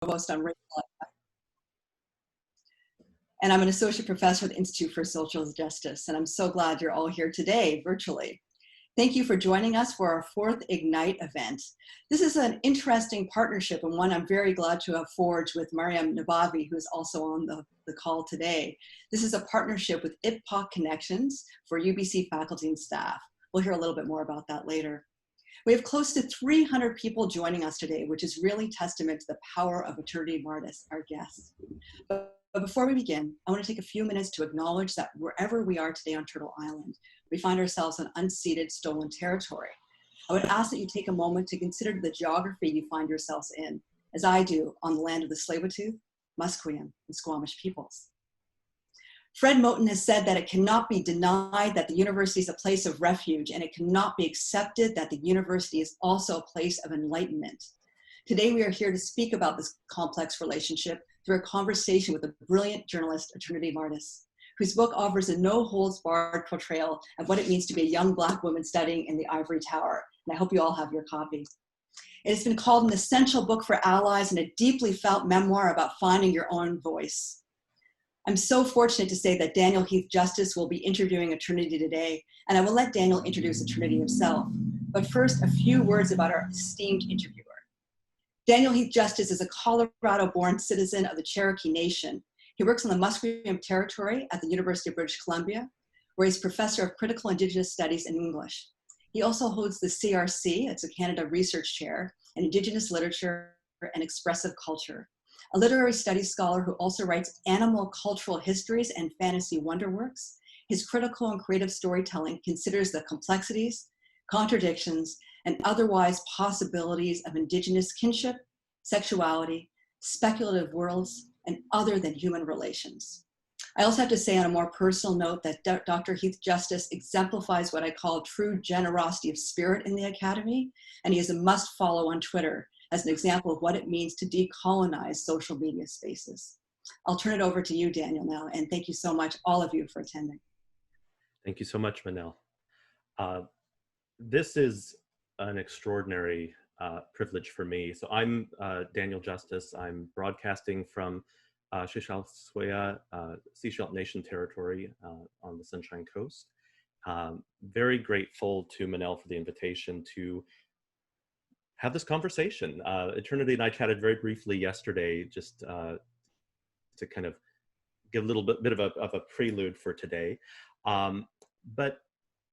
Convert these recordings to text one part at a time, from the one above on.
Provost on Racialized Faculty. And I'm an associate professor at the Institute for Social Justice. And I'm so glad you're all here today, virtually. Thank you for joining us for our fourth Ignite event. This is an interesting partnership and one I'm very glad to have forged with Mariam Nabavi, who is also on the call today. This is a partnership with IBPOC Connections for UBC faculty and staff. We'll hear a little bit more about that later. We have close to 300 people joining us today, which is really testament to the power of Eternity Martis, our guests. But before we begin, I want to take a few minutes to acknowledge that wherever we are today on Turtle Island, we find ourselves on unceded, stolen territory. I would ask that you take a moment to consider the geography you find yourselves in, as I do, on the land of the Tsleil-Waututh, Musqueam, and Squamish peoples. Fred Moten has said that it cannot be denied that the university is a place of refuge, and it cannot be accepted that the university is also a place of enlightenment. Today, we are here to speak about this complex relationship through a conversation with the brilliant journalist, Eternity Martis, whose book offers a no-holds-barred portrayal of what it means to be a young Black woman studying in the Ivory Tower. And I hope you all have your copy. It has been called an essential book for allies and a deeply felt memoir about finding your own voice. I'm so fortunate to say that Daniel Heath Justice will be interviewing Eternity today, and I will let Daniel introduce Eternity himself. But first, a few words about our esteemed interviewer. Daniel Heath Justice is a Colorado-born citizen of the Cherokee Nation. He works on the Musqueam Territory at the University of British Columbia, where he's professor of critical Indigenous studies and English. He also holds the CRC, it's a Canada Research Chair, in Indigenous literature and expressive culture. A literary studies scholar who also writes animal cultural histories and fantasy wonderworks. His critical and creative storytelling considers the complexities, contradictions, and otherwise possibilities of Indigenous kinship, sexuality, speculative worlds, and other than human relations. I also have to say on a more personal note that Dr. Heath Justice exemplifies what I call true generosity of spirit in the academy, and he is a must follow on Twitter as an example of what it means to decolonize social media spaces. I'll turn it over to you, Daniel, now, and thank you so much, all of you, for attending. Thank you so much, Manel. This is an extraordinary privilege for me. So I'm Daniel Justice. I'm broadcasting from Seychelles Nation territory on the Sunshine Coast. Very grateful to Manel for the invitation to have this conversation. Eternity and I chatted very briefly yesterday, just to kind of give a little bit of a prelude for today. But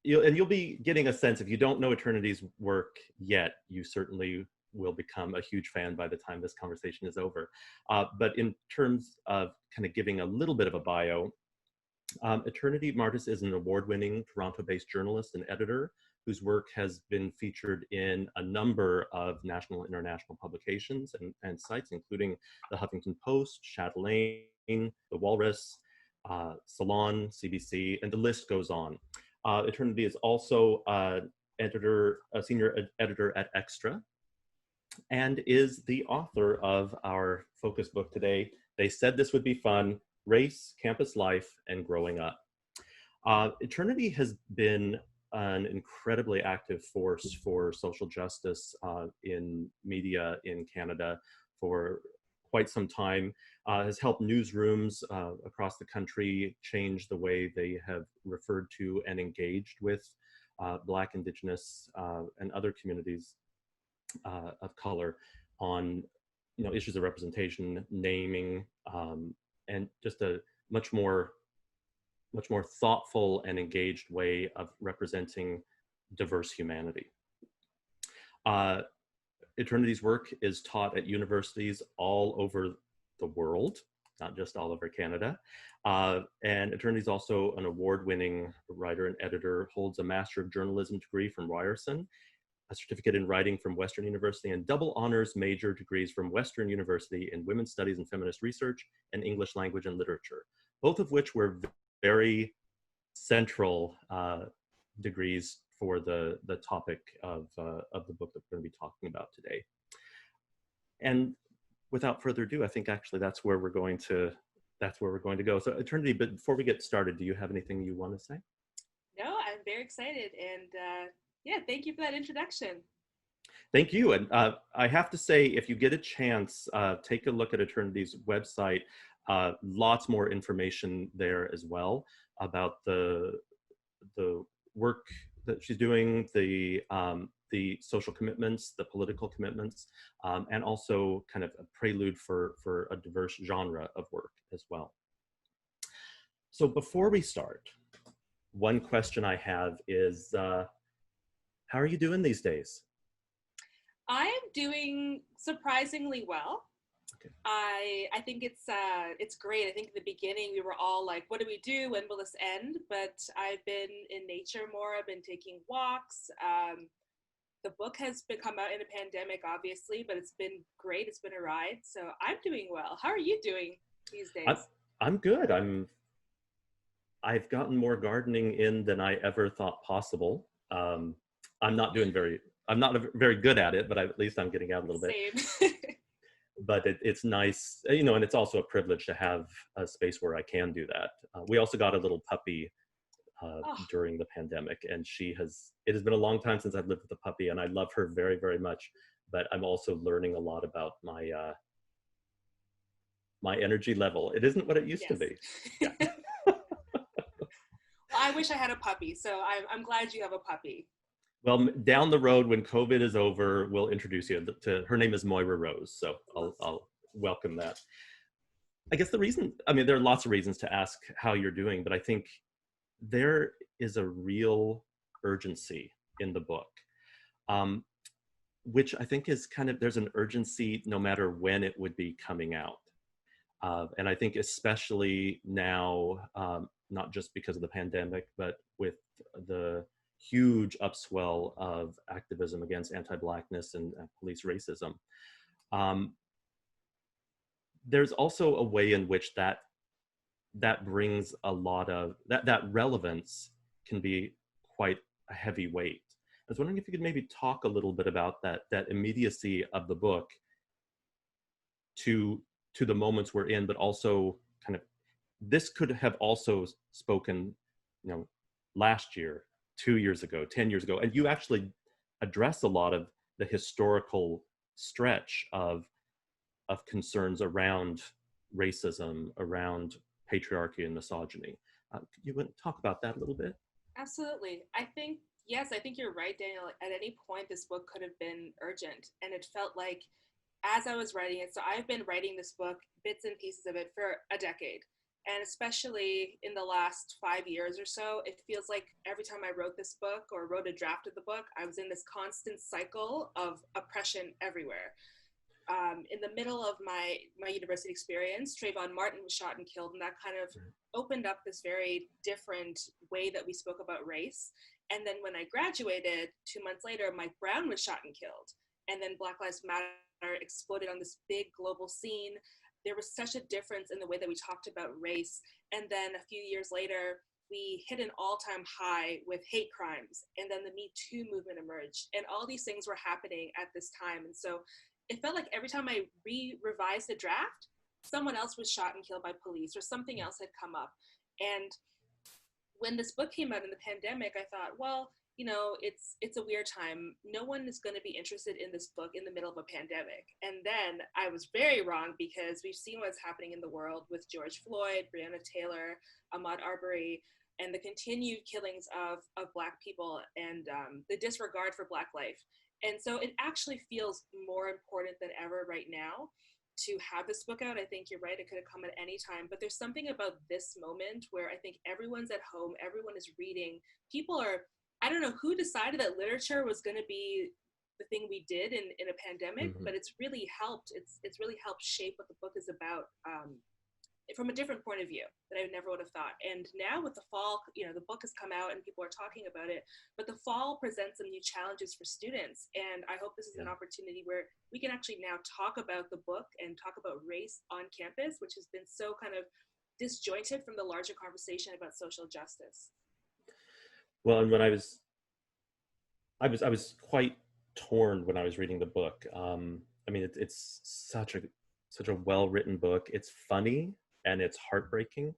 you'll be getting a sense, if you don't know Eternity's work yet, you certainly will become a huge fan by the time this conversation is over. But in terms of kind of giving a little bit of a bio, Eternity Martis is an award-winning Toronto-based journalist and editor whose work has been featured in a number of national and international publications and sites, including the Huffington Post, Chatelaine, The Walrus, Salon, CBC, and the list goes on. Eternity is also a senior editor at Extra, and is the author of our focus book today, They Said This Would Be Fun: Race, Campus Life, and Growing Up. Eternity has been an incredibly active force for social justice in media in Canada for quite some time, has helped newsrooms across the country change the way they have referred to and engaged with Black, Indigenous, and other communities of color on issues of representation, naming, and just a much more thoughtful and engaged way of representing diverse humanity. Eternity's work is taught at universities all over the world, not just all over Canada. And Eternity is also an award-winning writer and editor, holds a Master of Journalism degree from Ryerson, a certificate in writing from Western University, and double honors major degrees from Western University in Women's Studies and Feminist Research and English Language and Literature, both of which were very central degrees for the topic of the book that we're going to be talking about today. And without further ado, I think actually that's where we're going to go. So Eternity, but before we get started, do you have anything you want to say? No, I'm very excited, and yeah, thank you for that introduction. Thank you. And I have to say, if you get a chance, take a look at Eternity's website. Lots more information there as well about the work that she's doing, the social commitments, the political commitments, and also kind of a prelude for a diverse genre of work as well. So before we start, one question I have is, how are you doing these days? I'm doing surprisingly well. Okay. I think it's great. I think in the beginning we were all like, what do we do? When will this end? But I've been in nature more. I've been taking walks. The book has come out in a pandemic, obviously, but it's been great. It's been a ride. So I'm doing well. How are you doing these days? I'm good. I've gotten more gardening in than I ever thought possible. I'm not very good at it, but at least I'm getting out a little bit. Same. But it's nice, and it's also a privilege to have a space where I can do that. We also got a little puppy during the pandemic, and it has been a long time since I've lived with a puppy, and I love her very, very much. But I'm also learning a lot about my energy level. It isn't what it used to be. Yeah. Well, I wish I had a puppy, so I'm glad you have a puppy. Well, down the road when COVID is over, we'll introduce you to her. Name is Moira Rose, so I'll welcome that. I guess there are lots of reasons to ask how you're doing, but I think there is a real urgency in the book, which I think is there's an urgency no matter when it would be coming out. And I think especially now, not just because of the pandemic, but with the huge upswell of activism against anti-Blackness and police racism. There's also a way in which that brings a lot of, that relevance can be quite a heavy weight. I was wondering if you could maybe talk a little bit about that immediacy of the book to the moments we're in, but also this could have also spoken, last year, 2 years ago, 10 years ago, and you actually address a lot of the historical stretch of concerns around racism, around patriarchy and misogyny. Could you talk about that a little bit? Absolutely. I think you're right, Daniel. At any point, this book could have been urgent, and it felt like as I was writing it, so I've been writing this book, bits and pieces of it, for a decade. And especially in the last 5 years or so, it feels like every time I wrote this book or wrote a draft of the book, I was in this constant cycle of oppression everywhere. In the middle of my university experience, Trayvon Martin was shot and killed, and that kind of opened up this very different way that we spoke about race. And then when I graduated, 2 months later, Mike Brown was shot and killed. And then Black Lives Matter exploded on this big global scene. There was such a difference in the way that we talked about race. And then a few years later, we hit an all-time high with hate crimes. And then the Me Too movement emerged. And all these things were happening at this time. And so it felt like every time I revised the draft, someone else was shot and killed by police, or something else had come up. And when this book came out in the pandemic, I thought, well, it's a weird time. No one is going to be interested in this book in the middle of a pandemic. And then I was very wrong, because we've seen what's happening in the world with George Floyd, Breonna Taylor, Ahmaud Arbery, and the continued killings of Black people, and the disregard for Black life. And so it actually feels more important than ever right now to have this book out. I think you're right, it could have come at any time, but there's something about this moment where I think everyone's at home, everyone is reading. People are, I don't know who decided that literature was going to be the thing we did in a pandemic, but it's really helped. It's really helped shape what the book is about from a different point of view that I never would have thought. And now with the fall, the book has come out and people are talking about it, but the fall presents some new challenges for students. And I hope this is an opportunity where we can actually now talk about the book and talk about race on campus, which has been so kind of disjointed from the larger conversation about social justice. Well, and when I was quite torn when I was reading the book. It's such a well-written book. It's funny and it's heartbreaking.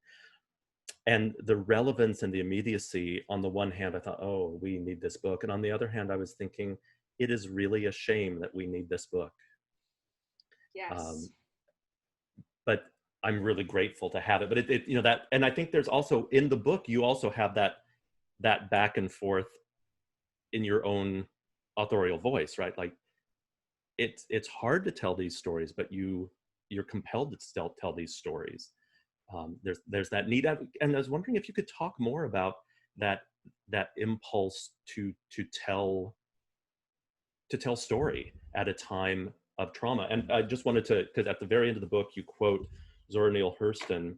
And the relevance and the immediacy, on the one hand, I thought, oh, we need this book. And on the other hand, I was thinking, it is really a shame that we need this book. Yes. But I'm really grateful to have it. But you know, that, and I think there's also in the book, you also have that back and forth in your own authorial voice, right? Like it's hard to tell these stories, but you're compelled to still tell these stories. There's that need, and I was wondering if you could talk more about that impulse to tell story at a time of trauma. And I just wanted to, because at the very end of the book, you quote Zora Neale Hurston: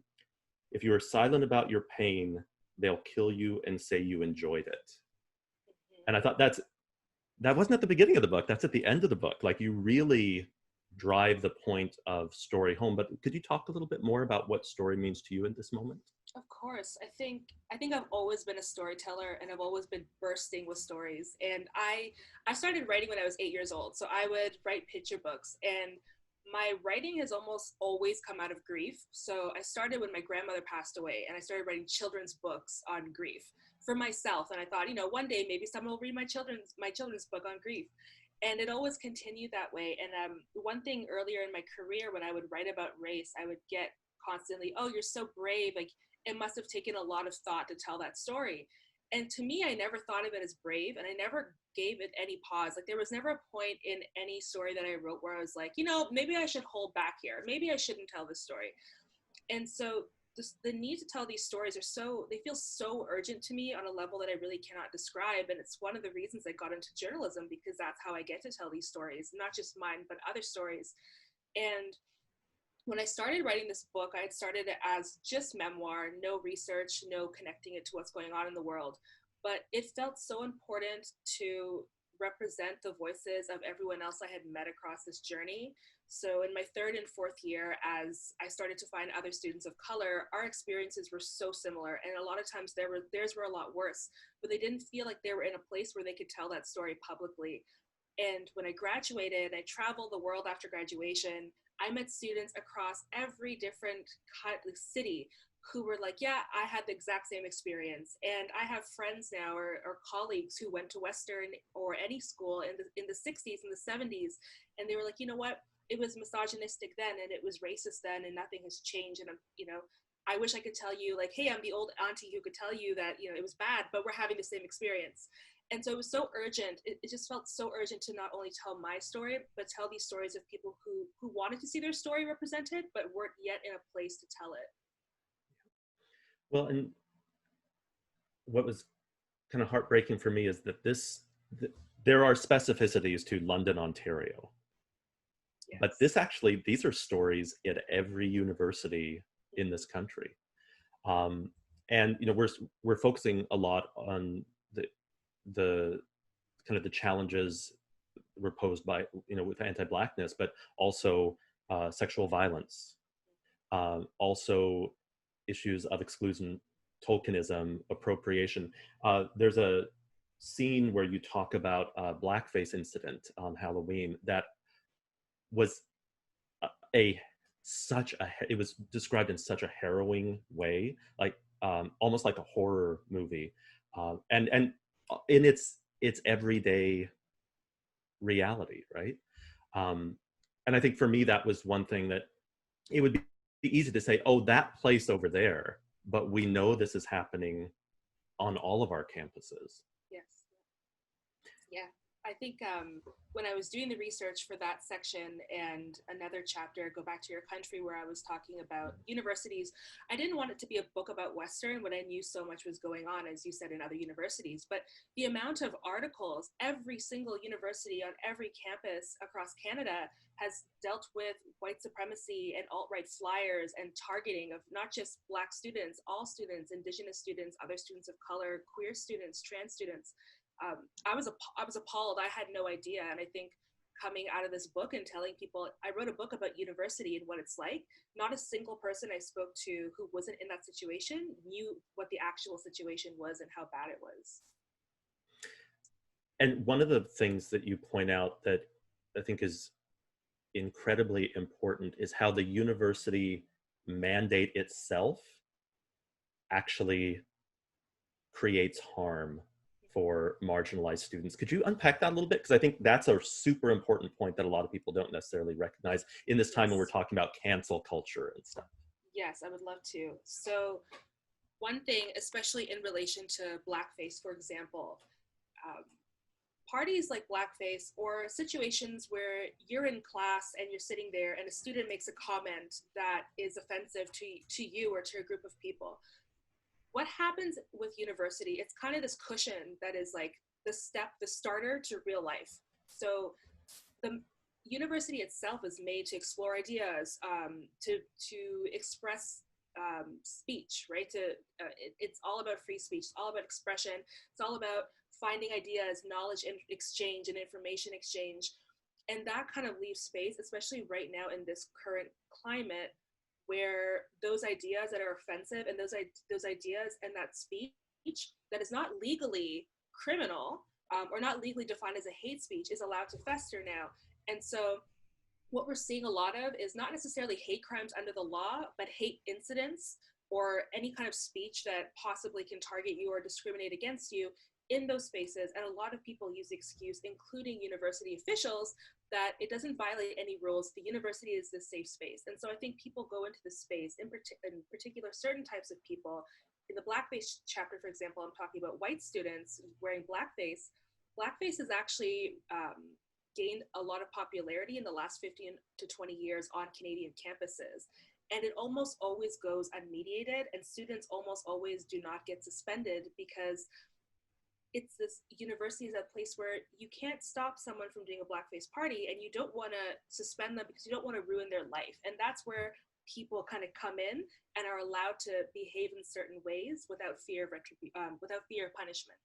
"If you are silent about your pain, they'll kill you and say you enjoyed it." And I thought that wasn't at the beginning of the book, that's at the end of the book. Like, you really drive the point of story home. But could you talk a little bit more about what story means to you in this moment? Of course. I think I've always been a storyteller, and I've always been bursting with stories. And I started writing when I was 8 years old. So I would write picture books, and my writing has almost always come out of grief. So I started when my grandmother passed away, and I started writing children's books on grief for myself. And I thought, one day maybe someone will read my children's book on grief. And it always continued that way. And one thing earlier in my career, when I would write about race, I would get constantly, "Oh, you're so brave. Like, it must have taken a lot of thought to tell that story." And to me, I never thought of it as brave, and I never gave it any pause. Like, there was never a point in any story that I wrote where I was like, maybe I should hold back here. Maybe I shouldn't tell this story. And so the need to tell these stories they feel so urgent to me on a level that I really cannot describe. And it's one of the reasons I got into journalism, because that's how I get to tell these stories, not just mine, but other stories. And when I started writing this book, I had started it as just memoir, no research, no connecting it to what's going on in the world. But it felt so important to represent the voices of everyone else I had met across this journey. So in my third and fourth year, as I started to find other students of color, our experiences were so similar. And a lot of times theirs were a lot worse, but they didn't feel like they were in a place where they could tell that story publicly. And when I graduated, I traveled the world after graduation. I met students across every different city who were like, yeah, I had the exact same experience. And I have friends now or colleagues who went to Western or any school in the 60s and the 70s. And they were like, you know what? It was misogynistic then, and it was racist then, and nothing has changed. And I wish I could tell you, like, hey, I'm the old auntie who could tell you that, it was bad, but we're having the same experience. And so it was so urgent. It just felt so urgent to not only tell my story, but tell these stories of people who wanted to see their story represented, but weren't yet in a place to tell it. Well, and what was kind of heartbreaking for me is that there are specificities to London, Ontario. Yes. But these are stories at every university in this country. And we're focusing a lot on the kind of the challenges were posed by with anti-Blackness, but also sexual violence, also issues of exclusion, tokenism, appropriation. There's a scene where you talk about a blackface incident on Halloween that was it was described in such a harrowing way, like almost like a horror movie, and in its everyday reality, right? And I think for me, that was one thing that it would be easy to say, oh, that place over there, but we know this is happening on all of our campuses. Yes. Yeah. I think when I was doing the research for that section and another chapter, Go Back to Your Country, where I was talking about universities, I didn't want it to be a book about Western when I knew so much was going on, as you said, in other universities. But the amount of articles, every single university on every campus across Canada has dealt with white supremacy and alt-right flyers and targeting of not just Black students, all students, Indigenous students, other students of color, queer students, trans students. I was appalled. I had no idea. And I think coming out of this book and telling people, I wrote a book about university and what it's like. Not a single person I spoke to who wasn't in that situation knew what the actual situation was and how bad it was. And one of the things that you point out that I think is incredibly important is how the university mandate itself actually creates harm for marginalized students. Could you unpack that a little bit? Because I think that's a super important point that a lot of people don't necessarily recognize in this time when we're talking about cancel culture and stuff. Yes, I would love to. So one thing, especially in relation to blackface, for example, parties like blackface or situations where you're in class and you're sitting there and a student makes a comment that is offensive to you or to a group of people. What happens with university, it's kind of this cushion that is like the starter to real life. So the university itself is made to explore ideas, to express speech, right? It's all about free speech. It's all about expression. It's all about finding ideas, knowledge exchange, and information exchange. And that kind of leaves space, especially right now in this current climate, where those ideas that are offensive and those ideas and that speech that is not legally criminal or not legally defined as a hate speech is allowed to fester now. And so what we're seeing a lot of is not necessarily hate crimes under the law, but hate incidents or any kind of speech that possibly can target you or discriminate against you in those spaces. And a lot of people use the excuse, including university officials, that it doesn't violate any rules. The university is this safe space. And so I think people go into this space, in particular, certain types of people. In the blackface chapter, for example, I'm talking about white students wearing blackface. Blackface has actually gained a lot of popularity in the last 15 to 20 years on Canadian campuses. And it almost always goes unmediated, and students almost always do not get suspended because it's this university is a place where you can't stop someone from doing a blackface party, and you don't want to suspend them because you don't want to ruin their life. And that's where people kind of come in and are allowed to behave in certain ways without fear of punishment.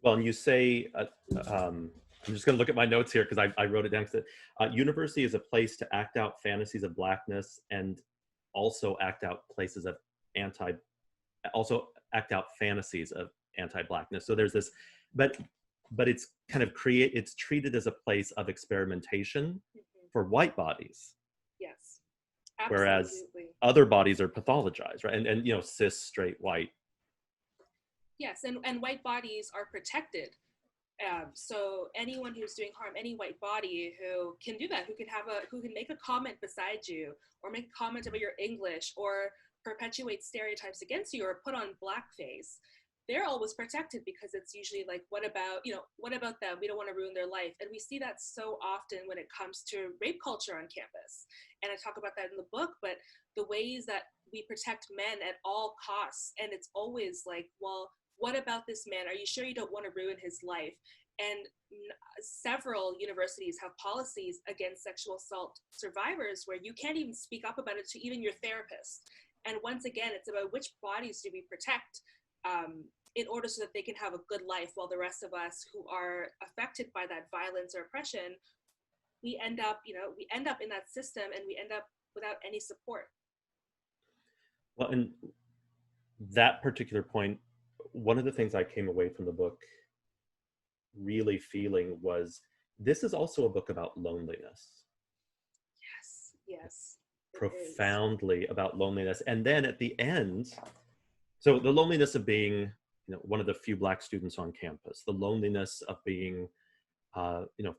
Well, and you say, I'm just going to look at my notes here because I wrote it down. University is a place to act out fantasies of blackness and also act out fantasies of anti-blackness. So there's this, but it's kind of it's treated as a place of experimentation for white bodies. Yes, absolutely. Whereas other bodies are pathologized, right? And you know, cis, straight, white. Yes, and white bodies are protected. So anyone who's doing harm, any white body who can do that, who can make a comment beside you, or make a comment about your English, or perpetuate stereotypes against you, or put on blackface, they're always protected because it's usually like, what about them? We don't want to ruin their life. And we see that so often when it comes to rape culture on campus. And I talk about that in the book, but the ways that we protect men at all costs. And it's always like, well, what about this man? Are you sure you don't want to ruin his life? And several universities have policies against sexual assault survivors where you can't even speak up about it to even your therapist. And once again, it's about which bodies do we protect in order so that they can have a good life, while the rest of us who are affected by that violence or oppression, we end up in that system, and we end up without any support. Well, and that particular point, one of the things I came away from the book really feeling was this is also a book about loneliness. Yes. Profoundly about loneliness. And then at the end, so the loneliness of being, one of the few Black students on campus, the loneliness of being,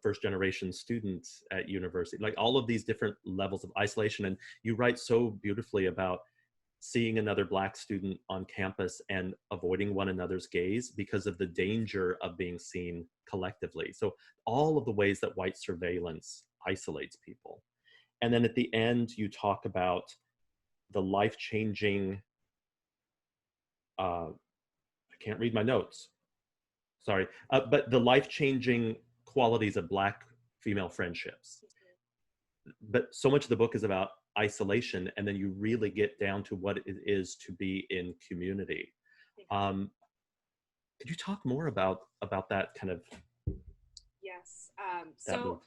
first generation students at university, like all of these different levels of isolation. And you write so beautifully about seeing another Black student on campus and avoiding one another's gaze because of the danger of being seen collectively. So all of the ways that white surveillance isolates people. And then at the end, you talk about the life-changing, I can't read my notes, sorry, but the life-changing qualities of Black female friendships. But so much of the book is about isolation, and then you really get down to what it is to be in community. Could you talk more about that kind of? Yes. So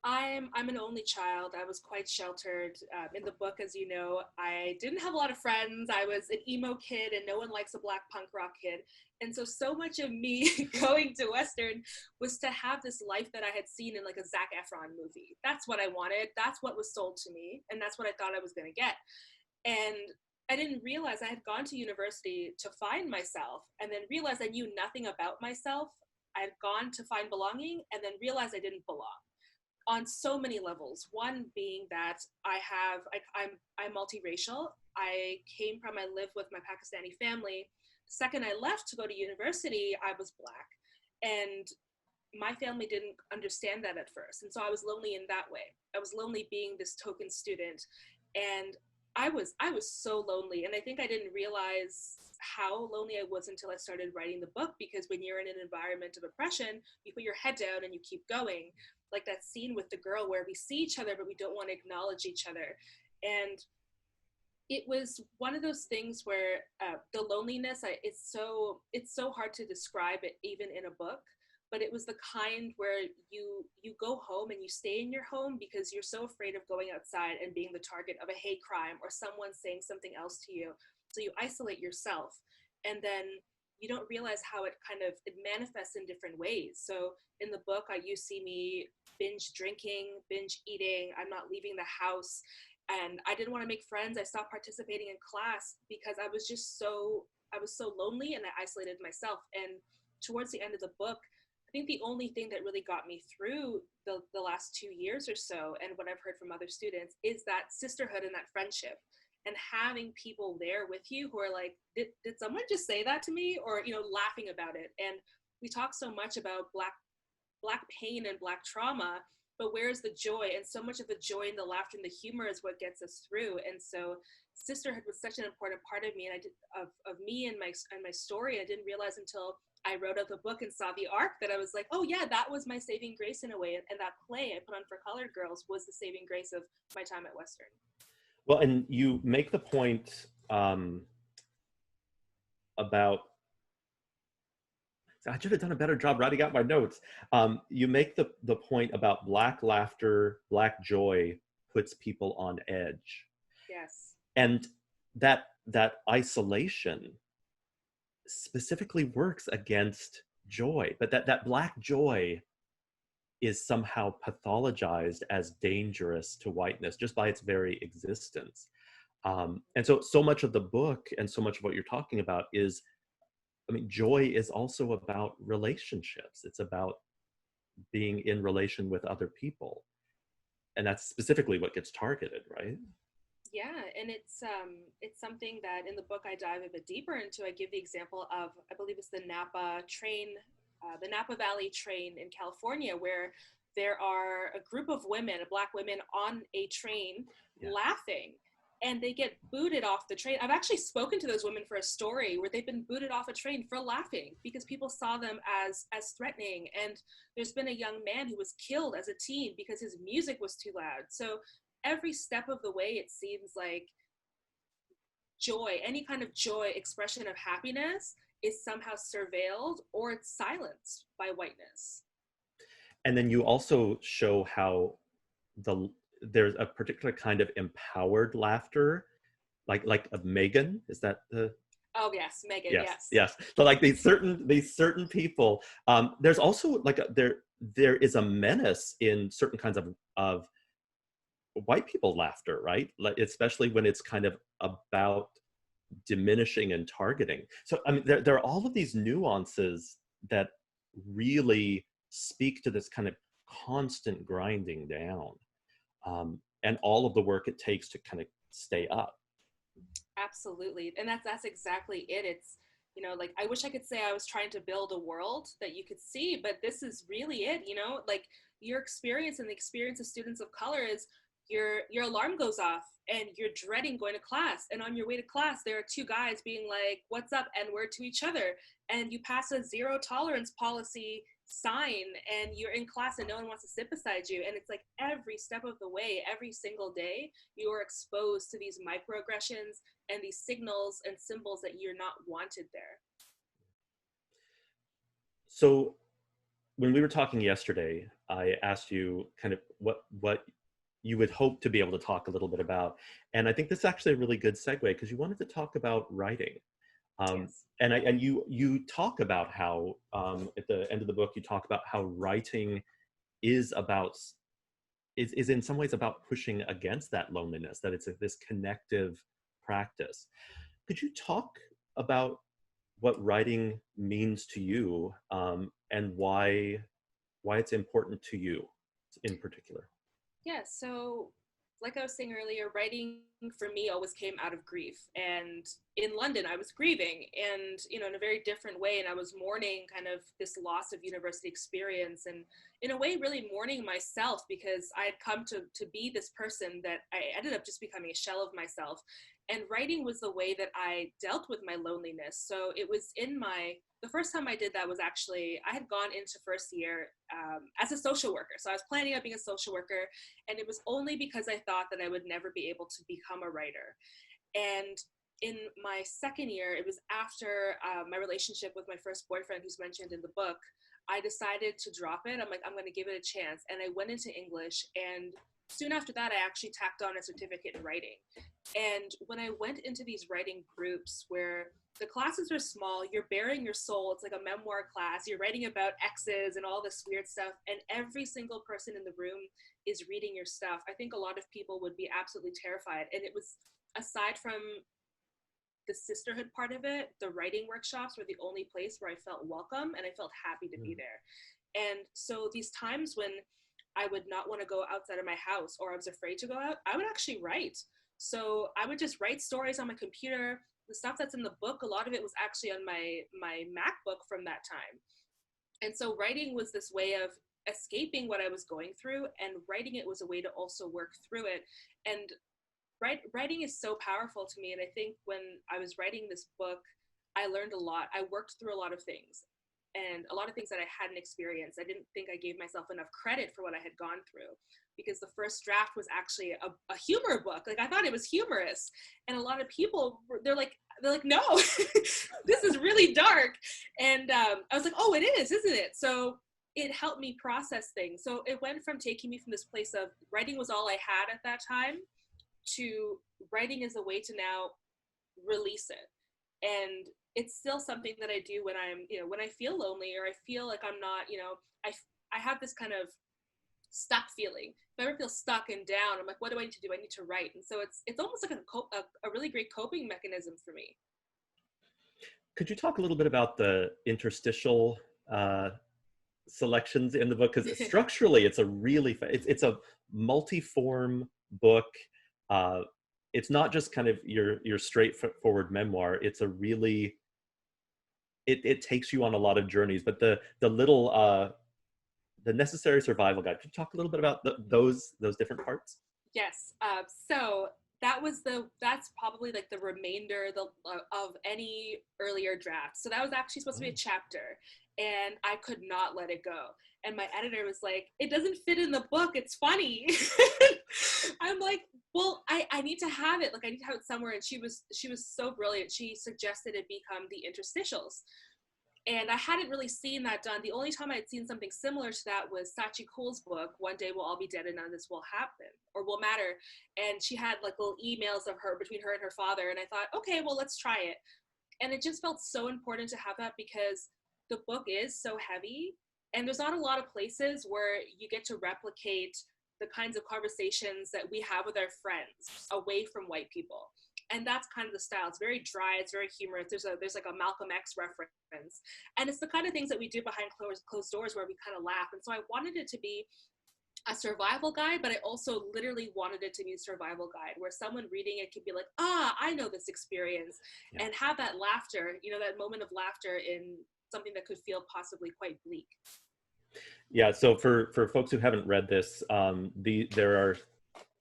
I'm an only child. I was quite sheltered. In the book, as you know, I didn't have a lot of friends. I was an emo kid, and no one likes a Black punk rock kid. And so much of me going to Western was to have this life that I had seen in like a Zac Efron movie. That's what I wanted. That's what was sold to me. And that's what I thought I was going to get. And I didn't realize I had gone to university to find myself, and then realized I knew nothing about myself. I had gone to find belonging, and then realized I didn't belong on so many levels. One being that I'm multiracial. I live with my Pakistani family. Second, I left to go to university, I was Black. And my family didn't understand that at first. And so I was lonely in that way. I was lonely being this token student. And I was so lonely. And I think I didn't realize how lonely I was until I started writing the book, because when you're in an environment of oppression, you put your head down and you keep going. Like that scene with the girl where we see each other, but we don't want to acknowledge each other. And it was one of those things where the loneliness, it's so hard to describe it even in a book, but it was the kind where you go home and you stay in your home because you're so afraid of going outside and being the target of a hate crime or someone saying something else to you. So you isolate yourself, and then you don't realize how it manifests in different ways. So in the book, you see me binge drinking, binge eating. I'm not leaving the house. And I didn't want to make friends. I stopped participating in class because I was so lonely, and I isolated myself. And towards the end of the book, I think the only thing that really got me through the last 2 years or so, and what I've heard from other students, is that sisterhood and that friendship, and having people there with you who are like, did someone just say that to me? Or, laughing about it. And we talk so much about Black pain and Black trauma, but where's the joy? And so much of the joy and the laughter and the humor is what gets us through. And so sisterhood was such an important part of me, and of me and my story. I didn't realize until I wrote up the book and saw the arc that I was like, oh yeah, that was my saving grace in a way. And that play I put on for Colored Girls was the saving grace of my time at Western. Well, and you make the point about, I should have done a better job writing out my notes. You make the point about Black laughter, Black joy puts people on edge. Yes. And that isolation specifically works against joy, but that Black joy is somehow pathologized as dangerous to whiteness just by its very existence. And so much of the book and so much of what you're talking about is, joy is also about relationships. It's about being in relation with other people. And that's specifically what gets targeted, right? Yeah, and it's something that in the book I dive a bit deeper into. I give the example of, I believe it's the Napa train, the Napa Valley train in California, where there are a group of women, Black women, on a train, yeah, laughing, and they get booted off the train. I've actually spoken to those women for a story where they've been booted off a train for laughing because people saw them as threatening. And there's been a young man who was killed as a teen because his music was too loud. So every step of the way, it seems like joy, any kind of joy, expression of happiness, is somehow surveilled or it's silenced by whiteness. And then you also show how there's a particular kind of empowered laughter, like of Megan. Is that the? Oh yes, Megan. Yes. So like these certain people. There's also like there is a menace in certain kinds of white people laughter, right? Like, especially when it's kind of about diminishing and targeting. So there are all of these nuances that really speak to this kind of constant grinding down, and all of the work it takes to kind of stay up. Absolutely, and that's exactly it. It's, like, I wish I could say I was trying to build a world that you could see, but this is really it. Like, your experience and the experience of students of color is your alarm goes off and you're dreading going to class, and on your way to class there are two guys being like, what's up, N-word to each other, and you pass a zero tolerance policy sign and you're in class and no one wants to sit beside you. And it's like every step of the way, every single day, you are exposed to these microaggressions and these signals and symbols that you're not wanted there. So when we were talking yesterday, I asked you kind of what you would hope to be able to talk a little bit about. And I think this is actually a really good segue, because you wanted to talk about writing. Yes. And you talk about how, at the end of the book, you talk about how writing is in some ways about pushing against that loneliness, that it's this connective practice. Could you talk about what writing means to you, and why it's important to you in particular? Yeah, so like I was saying earlier, writing for me always came out of grief. And in London, I was grieving and, in a very different way. And I was mourning kind of this loss of university experience and in a way, really mourning myself because I had come to be this person that I ended up just becoming a shell of myself. And writing was the way that I dealt with my loneliness. So it was the first time I did that was actually, I had gone into first year as a social worker. So I was planning on being a social worker, and it was only because I thought that I would never be able to become a writer. And in my second year, it was after my relationship with my first boyfriend, who's mentioned in the book, I decided to drop it. I'm like, I'm going to give it a chance. And I went into English, and soon after that, I actually tacked on a certificate in writing. And when I went into these writing groups where the classes are small, you're bearing your soul, it's like a memoir class, you're writing about exes and all this weird stuff, and every single person in the room is reading your stuff, I think a lot of people would be absolutely terrified. And it was, aside from the sisterhood part of it, the writing workshops were the only place where I felt welcome and I felt happy to be there. And so these times when I would not want to go outside of my house or I was afraid to go out, I would actually write. So I would just write stories on my computer. The stuff that's in the book, a lot of it was actually on my MacBook from that time. And so writing was this way of escaping what I was going through, and writing it was a way to also work through it. And writing is so powerful to me. And I think when I was writing this book, I learned a lot. I worked through a lot of things, and a lot of things that I hadn't experienced. I didn't think I gave myself enough credit for what I had gone through, because the first draft was actually a humor book. Like, I thought it was humorous. And a lot of people, they're like, no, this is really dark. And I was like, oh, it is, isn't it? So it helped me process things. So it went from taking me from this place of writing was all I had at that time to writing is a way to now release it. And it's still something that I do when I'm, when I feel lonely or I feel like I'm not, I have this kind of stuck feeling. If I ever feel stuck and down, I'm like, what do I need to do? I need to write. And so it's almost like a really great coping mechanism for me. Could you talk a little bit about the interstitial selections in the book? Because structurally, it's a really, it's a multi-form book. It's not just kind of your straightforward memoir. It's a really, it takes you on a lot of journeys, but the little, the necessary survival guide. Could you talk a little bit about those different parts? Yes. So that's probably like the remainder of any earlier draft. So that was actually supposed to be a chapter, and I could not let it go. And my editor was like, it doesn't fit in the book. It's funny. I'm like, well, I need to have it. Like, I need to have it somewhere. And she was so brilliant. She suggested it become the interstitials. And I hadn't really seen that done. The only time I had seen something similar to that was Sachi Cool's book, One Day We'll All Be Dead and None of This Will Happen or Will Matter. And she had like little emails of her between her and her father. And I thought, okay, well, let's try it. And it just felt so important to have that because the book is so heavy. And there's not a lot of places where you get to replicate the kinds of conversations that we have with our friends away from white people. And that's kind of the style. It's very dry. It's very humorous. There's like a Malcolm X reference. And it's the kind of things that we do behind closed doors where we kind of laugh. And so I wanted it to be a survival guide, but I also literally wanted it to be a survival guide where someone reading it could be like, I know this experience, and have that laughter, that moment of laughter in something that could feel possibly quite bleak. Yeah, so for folks who haven't read this, there are,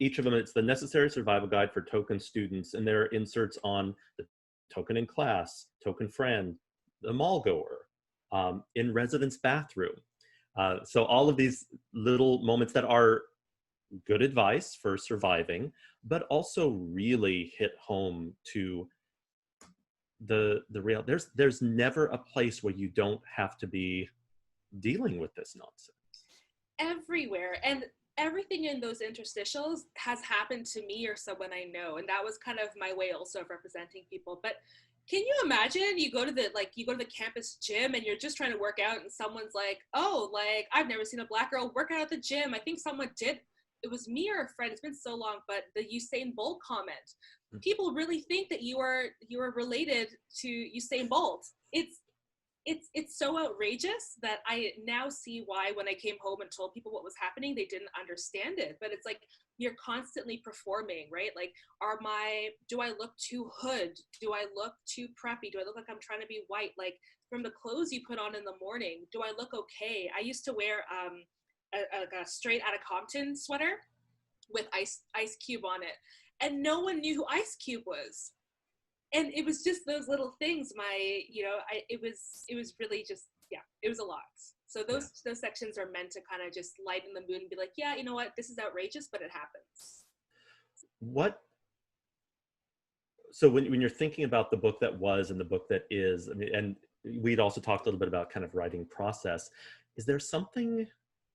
each of them, it's the necessary survival guide for token students, and there are inserts on the token in class, token friend, the mall goer, in residence bathroom. So all of these little moments that are good advice for surviving, but also really hit home to the real, there's never a place where you don't have to be dealing with this nonsense. Everywhere. And everything in those interstitials has happened to me or someone I know. And that was kind of my way also of representing people. But can you imagine you go to the campus gym and you're just trying to work out and someone's like, oh, like, I've never seen a Black girl work out at the gym. I think someone did it was me or a friend, it's been so long, but the Usain Bolt comment, people really think that you are related to Usain Bolt. It's so outrageous that I now see why when I came home and told people what was happening, they didn't understand it. But it's like, you're constantly performing, right? Like, do I look too hood? Do I look too preppy? Do I look like I'm trying to be white? Like, from the clothes you put on in the morning, do I look okay? I used to wear a straight out of Compton sweater with Ice Cube on it, and no one knew who Ice Cube was. And it was just those little things. It was really just, yeah, it was a lot. So those sections are meant to kind of just lighten the mood and be like, yeah, you know what, this is outrageous, but it happens. So when you're thinking about the book that was and the book that is, I mean, and we'd also talked a little bit about kind of writing process, is there something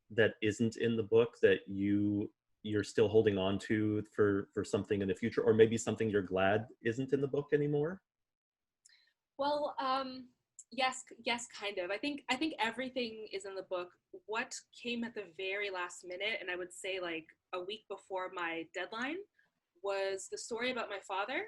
that isn't in the book that you're still holding on to for something in the future, or maybe something you're glad isn't in the book anymore? Well, yes, kind of. I think everything is in the book. What came at the very last minute, and I would say like a week before my deadline, was the story about my father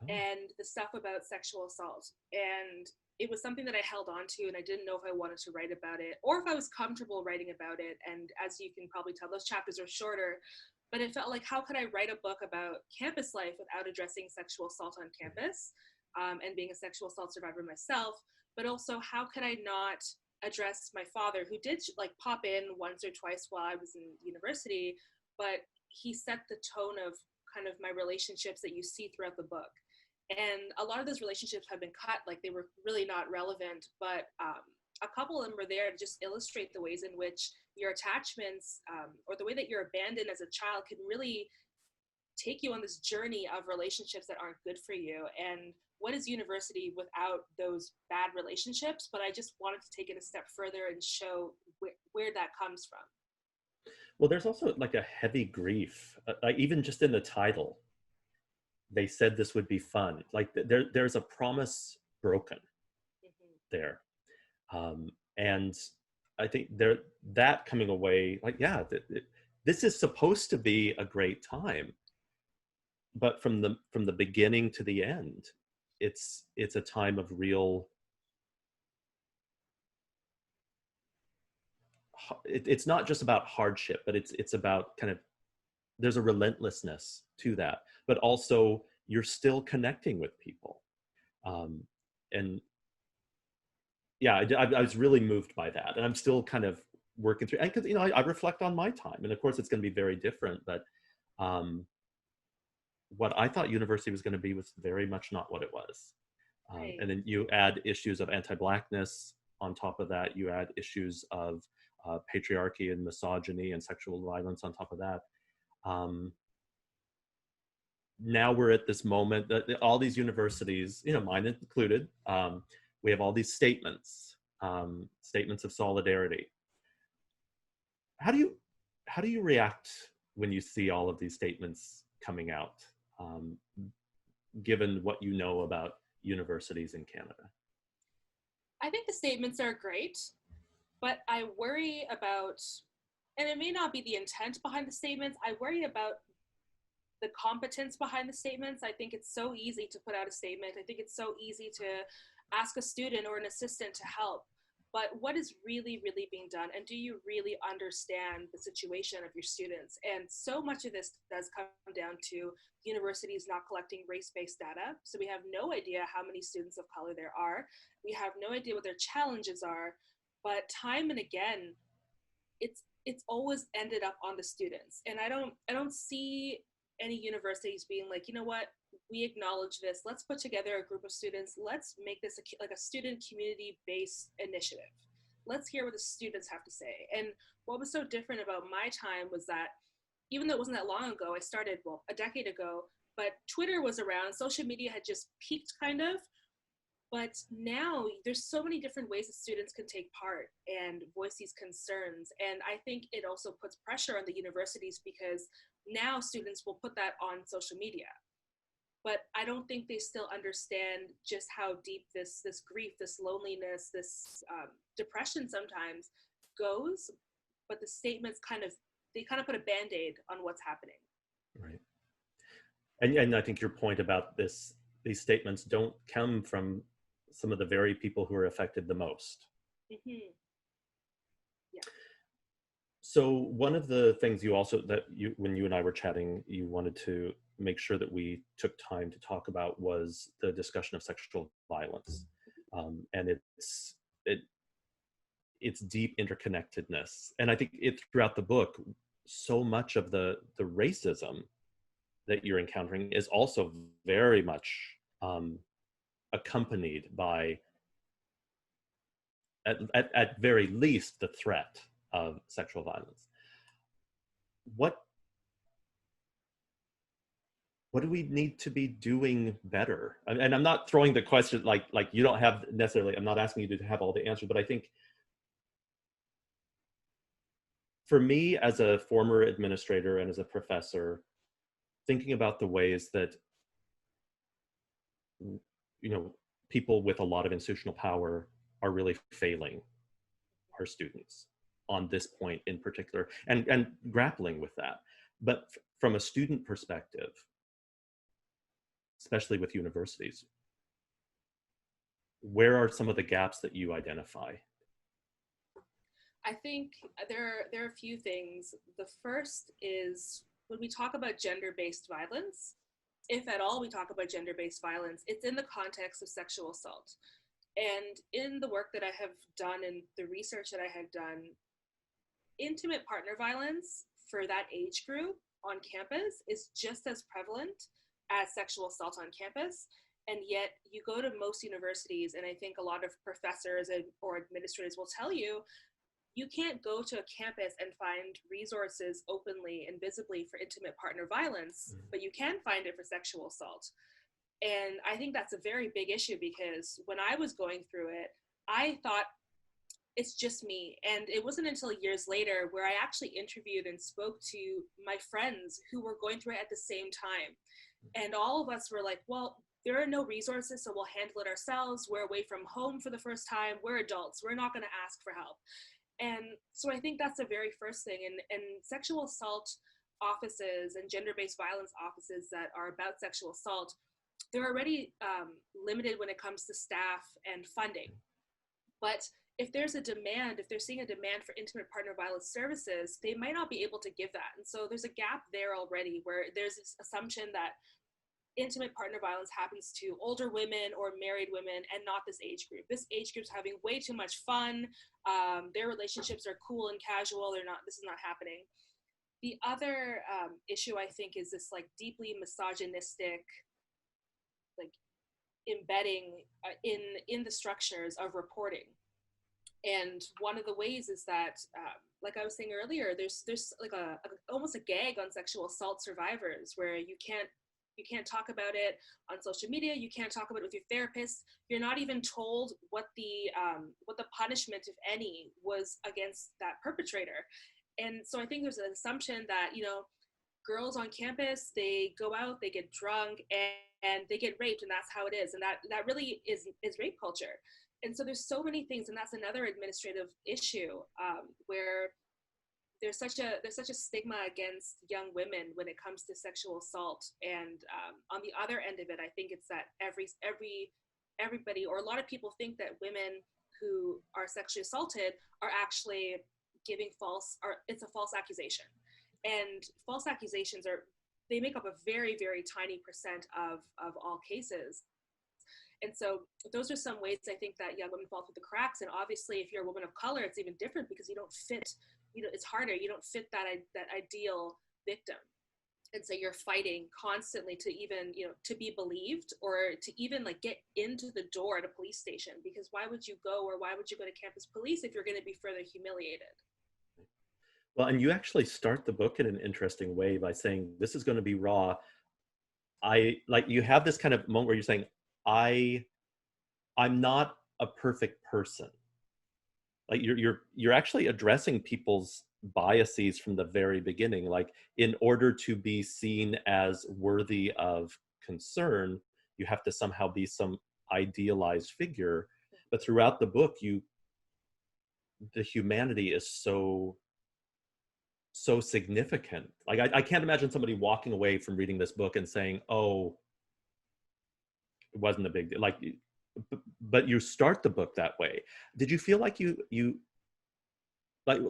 and the stuff about sexual assault. And it was something that I held on to, and I didn't know if I wanted to write about it or if I was comfortable writing about it. And as you can probably tell, those chapters are shorter, but it felt like, how could I write a book about campus life without addressing sexual assault on campus, and being a sexual assault survivor myself? But also, how could I not address my father, who did like pop in once or twice while I was in university, but he set the tone of kind of my relationships that you see throughout the book. And a lot of those relationships have been cut, like they were really not relevant, but a couple of them were there to just illustrate the ways in which your attachments, or the way that you're abandoned as a child, can really take you on this journey of relationships that aren't good for you. And what is university without those bad relationships? But I just wanted to take it a step further and show where that comes from. Well, there's also like a heavy grief, even just in the title. They said this would be fun. Like there's a promise broken there. And I think that coming away, like, yeah, this is supposed to be a great time, but from the beginning to the end, it's a time of real, it's not just about hardship, but it's about kind of, there's a relentlessness to that, but also you're still connecting with people. And yeah, I was really moved by that. And I'm still kind of working through, and because, I reflect on my time, and of course it's going to be very different, but what I thought university was going to be was very much not what it was. Right. And then you add issues of anti-Blackness on top of that. You add issues of patriarchy and misogyny and sexual violence on top of that. Now we're at this moment that all these universities, mine included, we have all these statements of solidarity. How do you react when you see all of these statements coming out, given what you know about universities in Canada? I think the statements are great, but I worry about, and it may not be the intent behind the statements, I worry about the competence behind the statements. I think it's so easy to put out a statement. I think it's so easy to ask a student or an assistant to help. But what is really, really being done? And do you really understand the situation of your students? And so much of this does come down to universities not collecting race-based data. So we have no idea how many students of color there are. We have no idea what their challenges are. But time and again, it's always ended up on the students. And I don't see any universities being like, you know what, we acknowledge this. Let's put together a group of students. Let's make this like a student community-based initiative. Let's hear what the students have to say. And what was so different about my time was that even though it wasn't that long ago, I started, a decade ago, but Twitter was around, social media had just peaked kind of. But now there's so many different ways that students can take part and voice these concerns. And I think it also puts pressure on the universities because now students will put that on social media. But I don't think they still understand just how deep this grief, this loneliness, this depression sometimes goes. But the statements kind of kind of put a Band-Aid on what's happening. Right. And I think your point about these statements don't come from some of the very people who are affected the most. Mm-hmm. Yeah. So one of the things when you and I were chatting, you wanted to make sure that we took time to talk about was the discussion of sexual violence, and its deep interconnectedness. And I think throughout the book, so much of the racism that you're encountering is also very much accompanied by, at very least, the threat of sexual violence. What do we need to be doing better? And I'm not throwing the question like you don't have necessarily, I'm not asking you to have all the answers, but I think for me as a former administrator and as a professor, thinking about the ways that, people with a lot of institutional power are really failing our students on this point in particular, and grappling with that. But from a student perspective, especially with universities, where are some of the gaps that you identify? I think there are a few things. The first is when we talk about gender-based violence, if at all we talk about gender-based violence, it's in the context of sexual assault. And in the work that I have done and the research that I have done, intimate partner violence for that age group on campus is just as prevalent as sexual assault on campus. And yet you go to most universities, and I think a lot of professors or administrators will tell you, you can't go to a campus and find resources openly and visibly for intimate partner violence, but you can find it for sexual assault. And I think that's a very big issue, because when I was going through it, I thought it's just me. And it wasn't until years later where I actually interviewed and spoke to my friends who were going through it at the same time. And all of us were like, well, there are no resources, so we'll handle it ourselves. We're away from home for the first time. We're adults. We're not going to ask for help. And so I think that's the very first thing. And sexual assault offices and gender-based violence offices that are about sexual assault, they're already limited when it comes to staff and funding. But if there's a demand, if they're seeing a demand for intimate partner violence services, they might not be able to give that. And so there's a gap there already, where there's this assumption that intimate partner violence happens to older women or married women and not this age group. This age group's having way too much fun. Their relationships are cool and casual. This is not happening. The other issue, I think, is this like deeply misogynistic, like embedding in the structures of reporting. And one of the ways is that, like I was saying earlier, there's like almost a gag on sexual assault survivors, where you can't talk about it on social media. You can't talk about it with your therapist. You're not even told what the punishment, if any, was against that perpetrator. And so I think there's an assumption that, girls on campus, they go out, they get drunk, and they get raped, and that's how it is. And that really is rape culture. And so there's so many things, and that's another administrative issue, where there's such a stigma against young women when it comes to sexual assault. And on the other end of it, I think it's that everybody, or a lot of people, think that women who are sexually assaulted are actually giving it's a false accusation. And false accusations they make up a very, very tiny percent of all cases. And so those are some ways I think that young women fall through the cracks. And obviously, if you're a woman of color, it's even different, because you don't fit. It's harder. You don't fit that ideal victim. And so you're fighting constantly to even, to be believed, or to even like get into the door at a police station, because why would you go to campus police if you're going to be further humiliated? Well, and you actually start the book in an interesting way by saying, this is going to be raw. You have this kind of moment where you're saying, I'm not a perfect person. Like you're actually addressing people's biases from the very beginning. Like, in order to be seen as worthy of concern, you have to somehow be some idealized figure. But throughout the book, the humanity is so so significant. Like I can't imagine somebody walking away from reading this book and saying, "Oh, it wasn't a big deal." Like, but you start the book that way. Did you feel like you like,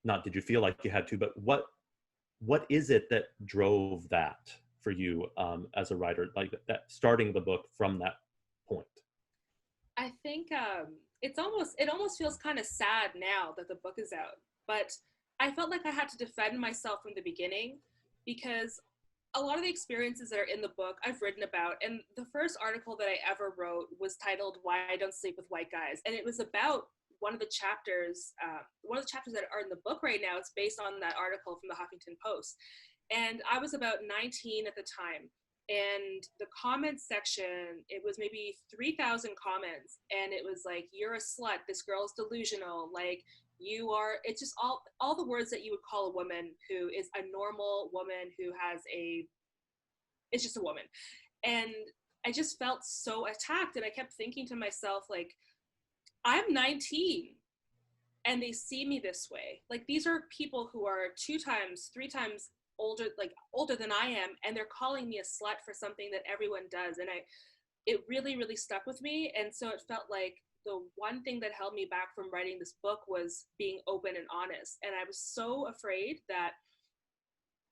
not did you feel like you had to, but what is it that drove that for you as a writer, like that starting the book from that point? I think it almost feels kind of sad now that the book is out, but I felt like I had to defend myself from the beginning, because a lot of the experiences that are in the book I've written about, and the first article that I ever wrote was titled "Why I Don't Sleep with White Guys," and it was about one of the chapters that are in the book right now. It's based on that article from the Huffington Post, and I was about 19 at the time. And the comments section, it was maybe 3,000 comments, and it was like, "You're a slut, this girl's delusional, like you are," it's just all the words that you would call a woman who is a normal woman who it's just a woman. And I just felt so attacked, and I kept thinking to myself, like, I'm 19 and they see me this way. Like, these are people who are 2 times, 3 times older than I am, and they're calling me a slut for something that everyone does. And it really, really stuck with me. And so it felt like the one thing that held me back from writing this book was being open and honest. And I was so afraid that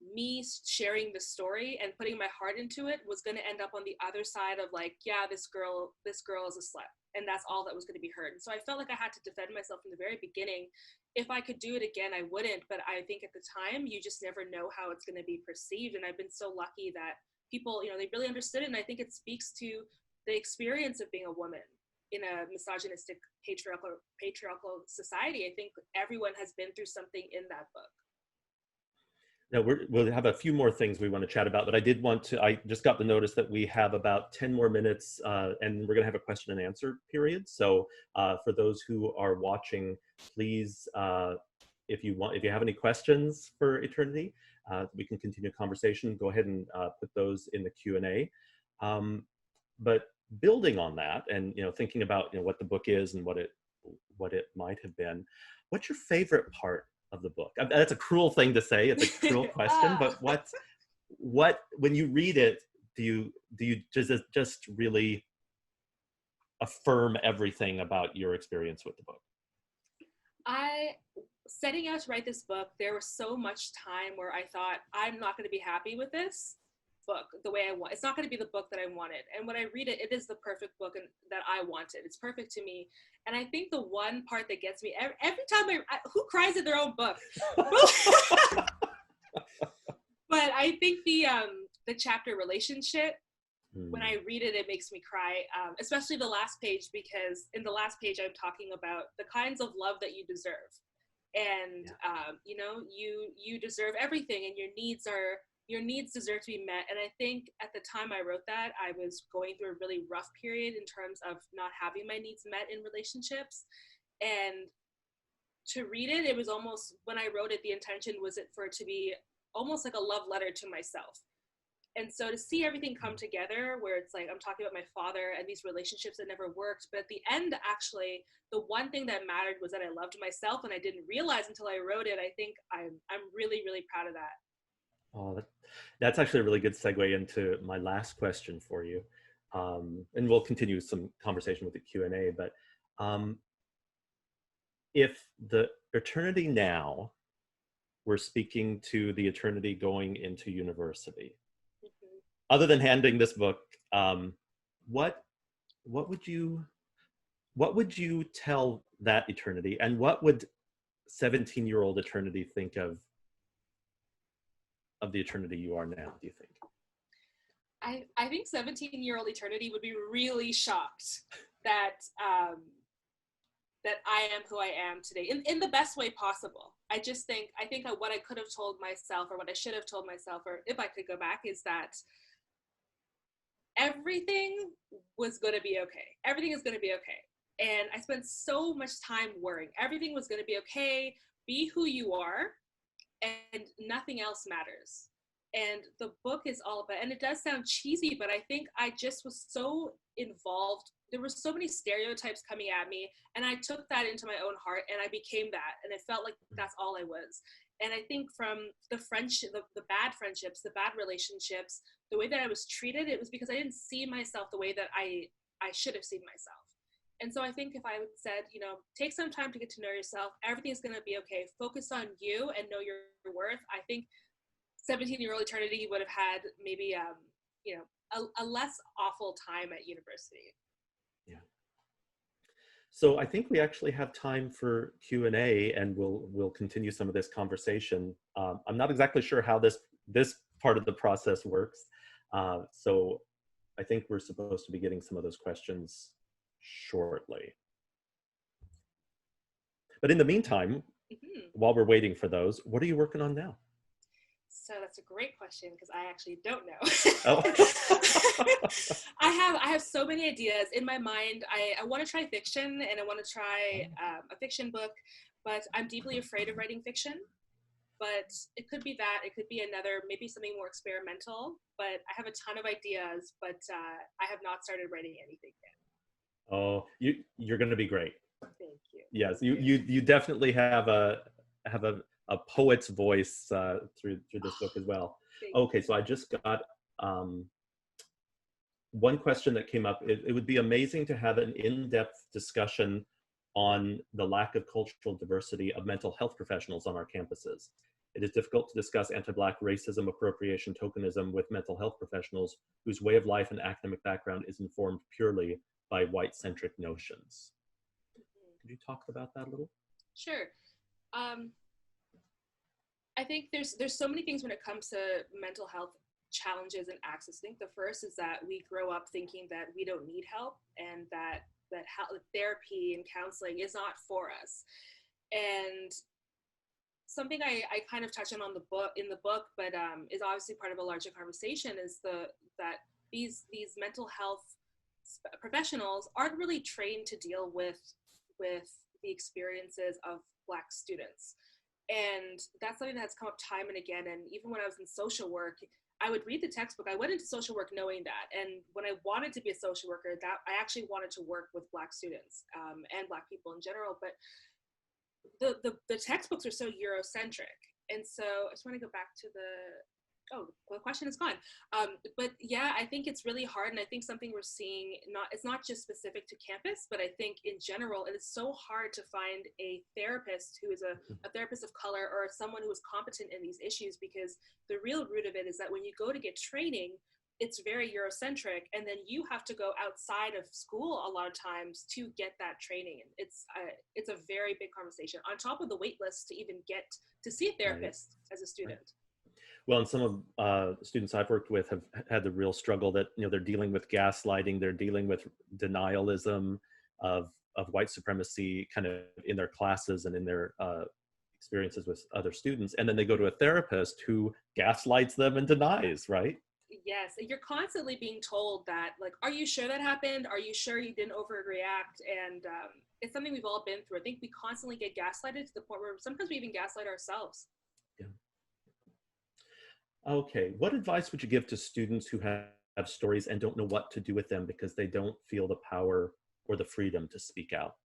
me sharing the story and putting my heart into it was going to end up on the other side of, like, yeah, this girl is a slut, and that's all that was going to be heard. And so I felt like I had to defend myself from the very beginning. If I could do it again, I wouldn't, but I think at the time you just never know how it's going to be perceived. And I've been so lucky that people, they really understood it. And I think it speaks to the experience of being a woman in a misogynistic patriarchal society. I think everyone has been through something in that book. Now we'll have a few more things we want to chat about, but I just got the notice that we have about 10 more minutes and we're going to have a question and answer period. So for those who are watching, please, if you have any questions for Eternity, we can continue a conversation. Go ahead and put those in the Q&A. But building on that, and thinking about what the book is and what it might have been, what's your favorite part of the book? That's a cruel thing to say. It's a cruel question, but what when you read it, do you just really affirm everything about your experience with the book? Setting out to write this book, there was so much time where I thought, I'm not going to be happy with this book the way I want. It's not going to be the book that I wanted. And when I read it, it is the perfect book that I wanted. It's perfect to me. And I think the one part that gets me every time who cries at their own book? But I think the chapter relationship, when I read it, it makes me cry, especially the last page, because in the last page, I'm talking about the kinds of love that you deserve. And, you deserve everything, and your needs deserve to be met. And I think at the time I wrote that, I was going through a really rough period in terms of not having my needs met in relationships. And to read it, it was almost, when I wrote it, the intention was for it to be almost like a love letter to myself. And so to see everything come together, where it's like I'm talking about my father and these relationships that never worked, but at the end, actually, the one thing that mattered was that I loved myself, and I didn't realize until I wrote it. I think I'm really, really proud of that. Oh, that's actually a really good segue into my last question for you. And we'll continue some conversation with the Q&A, but if the Eternity now were speaking to the Eternity going into university, other than handing this book, what would you tell that Eternity, and what would 17-year-old Eternity think of the Eternity you are now, do you think? I think 17-year-old Eternity would be really shocked that that I am who I am today in the best way possible. I think what I could have told myself, or what I should have told myself, or if I could go back, is that everything was going to be okay. Everything is going to be okay. And I spent so much time worrying. Everything was going to be okay. Be who you are, and nothing else matters. And the book is all about, and it does sound cheesy, but I think I just was so involved. There were so many stereotypes coming at me, and I took that into my own heart, and I became that. And it felt like that's all I was. And I think from the friendship, the bad friendships, the bad relationships, the way that I was treated, it was because I didn't see myself the way that I should have seen myself. And so I think if I said, you know, take some time to get to know yourself, everything's going to be okay. Focus on you and know your worth. I think 17-year-old Eternity would have had maybe, you know, a less awful time at university. Yeah. So I think we actually have time for Q&A, and we'll continue some of this conversation. I'm not exactly sure how this part of the process works. So I think we're supposed to be getting some of those questions shortly. But in the meantime, while we're waiting for those, what are you working on now? So that's a great question, because I actually don't know. Oh. I have so many ideas in my mind. I want to try fiction, and I want to try a fiction book, but I'm deeply afraid of writing fiction. But it could be that, it could be another, maybe something more experimental. But I have a ton of ideas, but I have not started writing anything yet. Oh, you're going to be great. Thank you. Yes, you definitely have a poet's voice through this book as well. Okay, so I just got one question that came up. It would be amazing to have an in-depth discussion on the lack of cultural diversity of mental health professionals on our campuses. It is difficult to discuss anti-Black racism, appropriation, tokenism with mental health professionals whose way of life and academic background is informed purely by white-centric notions. Could you talk about that a little? Sure. I think there's so many things when it comes to mental health challenges and access. I think the first is that we grow up thinking that we don't need help, and that therapy and counseling is not for us. And something I kind of touch on in the book, but is obviously part of a larger conversation, is that these mental health professionals aren't really trained to deal with the experiences of Black students. And that's something that's come up time and again. And even when I was in social work, I would read the textbook. I went into social work knowing that. And when I wanted to be a social worker, that I actually wanted to work with Black students and Black people in general. But the textbooks are so Eurocentric. And so I just want to go back to the question is gone. But yeah, I think it's really hard. And I think something we're seeing, it's not just specific to campus, but I think in general, it is so hard to find a therapist who is a therapist of color, or someone who is competent in these issues, because the real root of it is that when you go to get training, it's very Eurocentric, and then you have to go outside of school a lot of times to get that training. It's a very big conversation, on top of the wait list to even get to see a therapist as a student. Right. Well, and some of the students I've worked with have had the real struggle that, you know, they're dealing with gaslighting, they're dealing with denialism of white supremacy kind of in their classes and in their experiences with other students. And then they go to a therapist who gaslights them and denies, right? Yes, you're constantly being told that, like, are you sure that happened? Are you sure you didn't overreact? And it's something we've all been through. I think we constantly get gaslighted to the point where sometimes we even gaslight ourselves. Yeah. Okay, what advice would you give to students who have stories and don't know what to do with them because they don't feel the power or the freedom to speak out?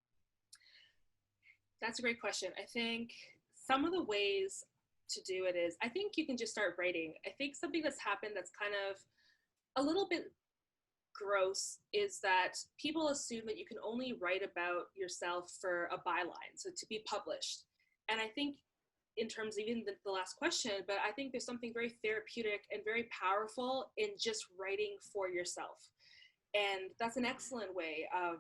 That's a great question. I think some of the ways to do it is, I think you can just start writing. I think something that's happened that's kind of a little bit gross is that people assume that you can only write about yourself for a byline, so to be published. And I think, in terms of even the last question, but I think there's something very therapeutic and very powerful in just writing for yourself. And that's an excellent way of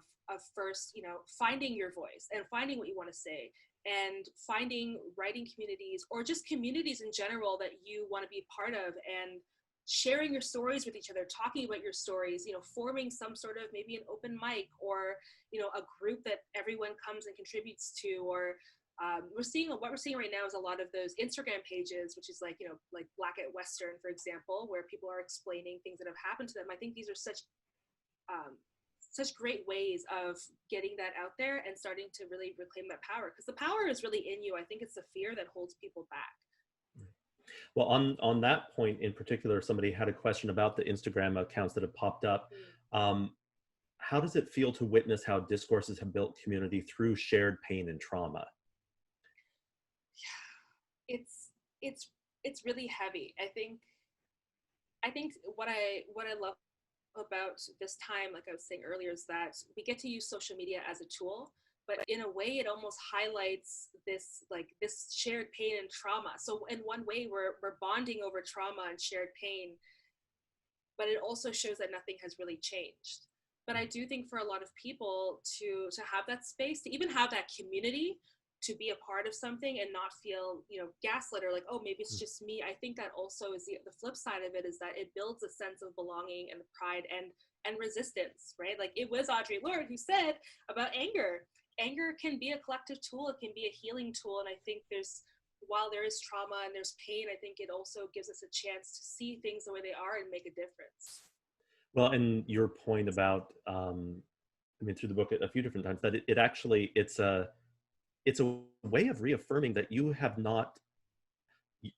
first, you know, finding your voice and finding what you want to say, and finding writing communities, or just communities in general that you want to be part of, and sharing your stories with each other, talking about your stories, you know, forming some sort of maybe an open mic, or, you know, a group that everyone comes and contributes to, or what we're seeing right now is a lot of those Instagram pages, which is like, you know, like Black at Western, for example, where people are explaining things that have happened to them. I think these are such great ways of getting that out there and starting to really reclaim that power, because the power is really in you. I think it's the fear that holds people back. Well, on that point in particular, somebody had a question about the Instagram accounts that have popped up. How does it feel to witness how discourses have built community through shared pain and trauma? it's really heavy. I think what I love about this time, like I was saying earlier, is that we get to use social media as a tool, but in a way it almost highlights this shared pain and trauma. So in one way we're bonding over trauma and shared pain, but it also shows that nothing has really changed. But I do think for a lot of people to have that space, to even have that community, to be a part of something and not feel, gaslit or like, oh, maybe it's just me. I think that also is the flip side of it, is that it builds a sense of belonging and pride and resistance, right? Like it was Audre Lorde who said about anger. Anger can be a collective tool. It can be a healing tool. And I think while there is trauma and there's pain, I think it also gives us a chance to see things the way they are and make a difference. Well, and your point about, through the book a few different times, that it's a way of reaffirming that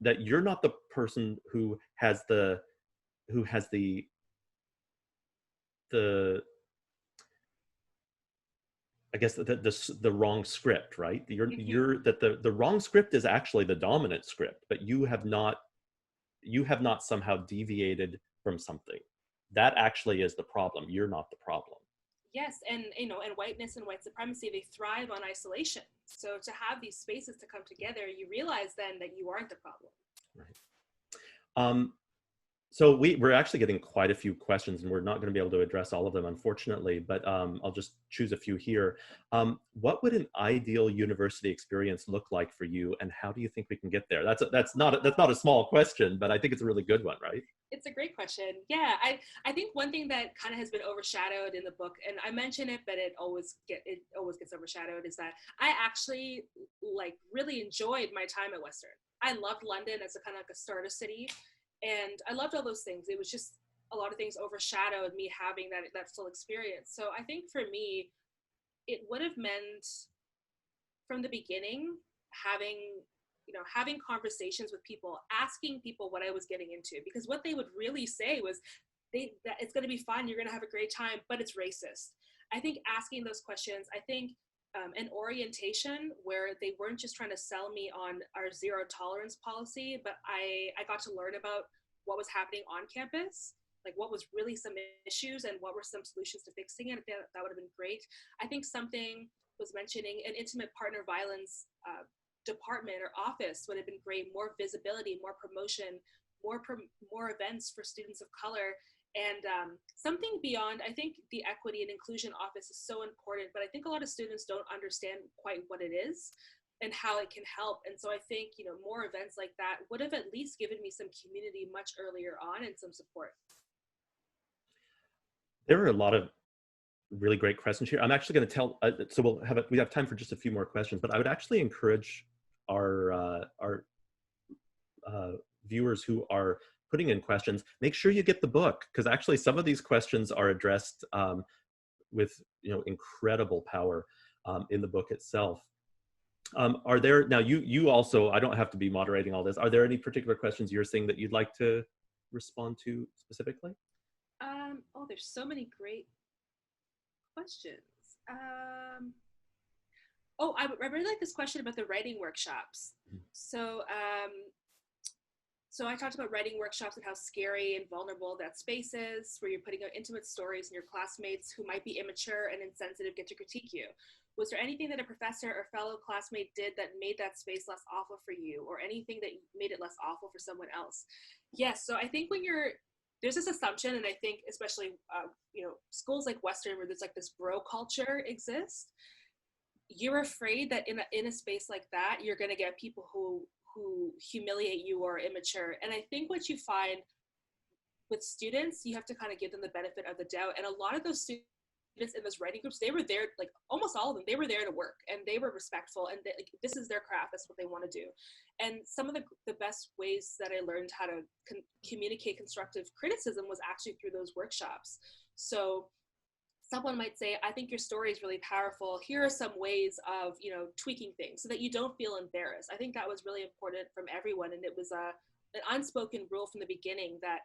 that you're not the person who has the I guess the wrong script, right? The wrong script is actually the dominant script, but you have not somehow deviated from something. That actually is the problem. You're not the problem. Yes, and and whiteness and white supremacy, they thrive on isolation. So to have these spaces to come together, you realize then that you aren't the problem. Right. So we're actually getting quite a few questions, and we're not going to be able to address all of them, unfortunately, but I'll just choose a few here. What would an ideal university experience look like for you, and how do you think we can get there? That's not a small question, but I think it's a really good one, right? It's a great question. Yeah, I think one thing that kind of has been overshadowed in the book, and I mention it, but it always gets overshadowed, is that I actually really enjoyed my time at Western. I loved London as a kind of like a starter city. And I loved all those things. It was just a lot of things overshadowed me having that full experience. So I think for me, it would have meant from the beginning having conversations with people, asking people what I was getting into, because what they would really say was that it's going to be fun, you're going to have a great time, but it's racist. I think asking those questions, I think an orientation where they weren't just trying to sell me on our zero tolerance policy, but I got to learn about what was happening on campus, like what was really some issues and what were some solutions to fixing it. That would have been great. I think something was mentioning an intimate partner violence department or office would have been great. More visibility, more promotion, more events for students of color. And something beyond, I think the Equity and Inclusion Office is so important, but I think a lot of students don't understand quite what it is and how it can help. And so I think, more events like that would have at least given me some community much earlier on and some support. There are a lot of really great questions here. I'm actually going to tell, so we have time for just a few more questions, but I would actually encourage our viewers who are putting in questions, make sure you get the book, because actually some of these questions are addressed with incredible power in the book itself. Are there, now you also, I don't have to be moderating all this, are there any particular questions you're seeing that you'd like to respond to specifically? There's so many great questions. I really like this question about the writing workshops. So I talked about writing workshops and how scary and vulnerable that space is, where you're putting out intimate stories and your classmates who might be immature and insensitive get to critique you. Was there anything that a professor or fellow classmate did that made that space less awful for you, or anything that made it less awful for someone else? Yes, so I think there's this assumption, and I think especially, schools like Western, where there's like this bro culture exists, you're afraid that in a space like that, you're gonna get people who humiliate you or immature. And I think what you find with students, you have to kind of give them the benefit of the doubt. And a lot of those students in those writing groups, they were there, like almost all of them, they were there to work, and they were respectful, and this is their craft, that's what they want to do. And some of the best ways that I learned how to communicate constructive criticism was actually through those workshops. So someone might say, I think your story is really powerful. Here are some ways of, tweaking things so that you don't feel embarrassed. I think that was really important from everyone. And it was an unspoken rule from the beginning that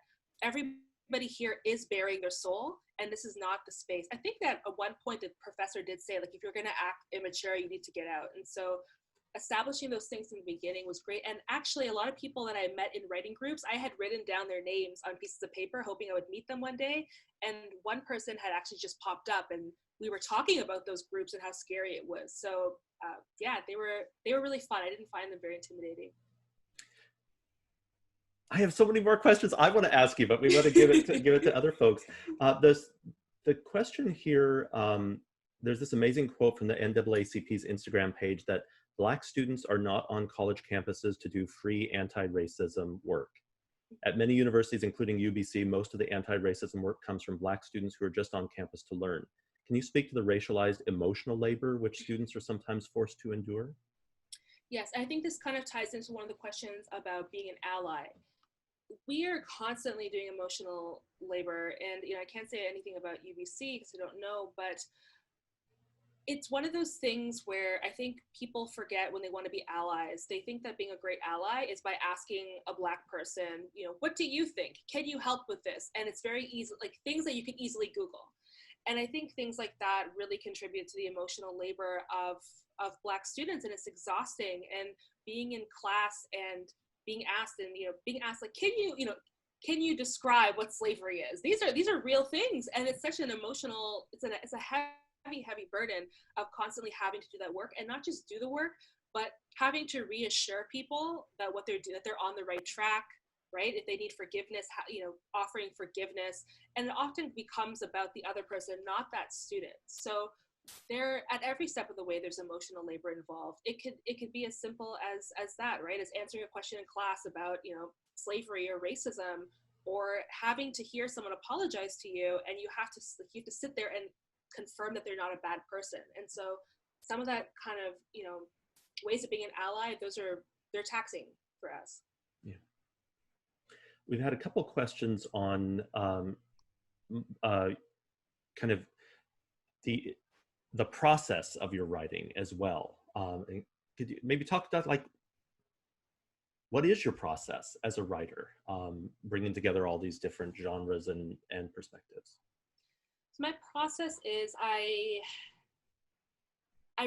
everybody here is bearing their soul, and this is not the space. I think that at one point the professor did say, like, if you're going to act immature, you need to get out. And so establishing those things in the beginning was great. And actually, a lot of people that I met in writing groups, I had written down their names on pieces of paper, hoping I would meet them one day. And one person had actually just popped up, and we were talking about those groups and how scary it was. So yeah, they were really fun. I didn't find them very intimidating. I have so many more questions I want to ask you, but we want to give it to other folks. The question here, there's this amazing quote from the NAACP's Instagram page that Black students are not on college campuses to do free anti-racism work. At many universities, including UBC, most of the anti-racism work comes from Black students who are just on campus to learn. Can you speak to the racialized emotional labor which students are sometimes forced to endure? Yes, I think this kind of ties into one of the questions about being an ally. We are constantly doing emotional labor, and I can't say anything about UBC because I don't know, but it's one of those things where I think people forget when they want to be allies. They think that being a great ally is by asking a Black person, what do you think? Can you help with this? And it's very easy, like things that you can easily Google. And I think things like that really contribute to the emotional labor of Black students, and it's exhausting. And being in class and being asked like, can you describe what slavery is? These are real things, and it's such an emotional. It's a heavy burden of constantly having to do that work, and not just do the work, but having to reassure people that what they're doing, that they're on the right track, right? If they need forgiveness, offering forgiveness, and it often becomes about the other person, not that student. So there, at every step of the way, there's emotional labor involved. It could be as simple as that, right? As answering a question in class about slavery or racism, or having to hear someone apologize to you, and you have to sit there and confirm that they're not a bad person. And so some of that kind of ways of being an ally, they're taxing for us. Yeah, we've had a couple questions on kind of the process of your writing as well. Could you maybe talk about, like, what is your process as a writer, bringing together all these different genres and perspectives? So my process is I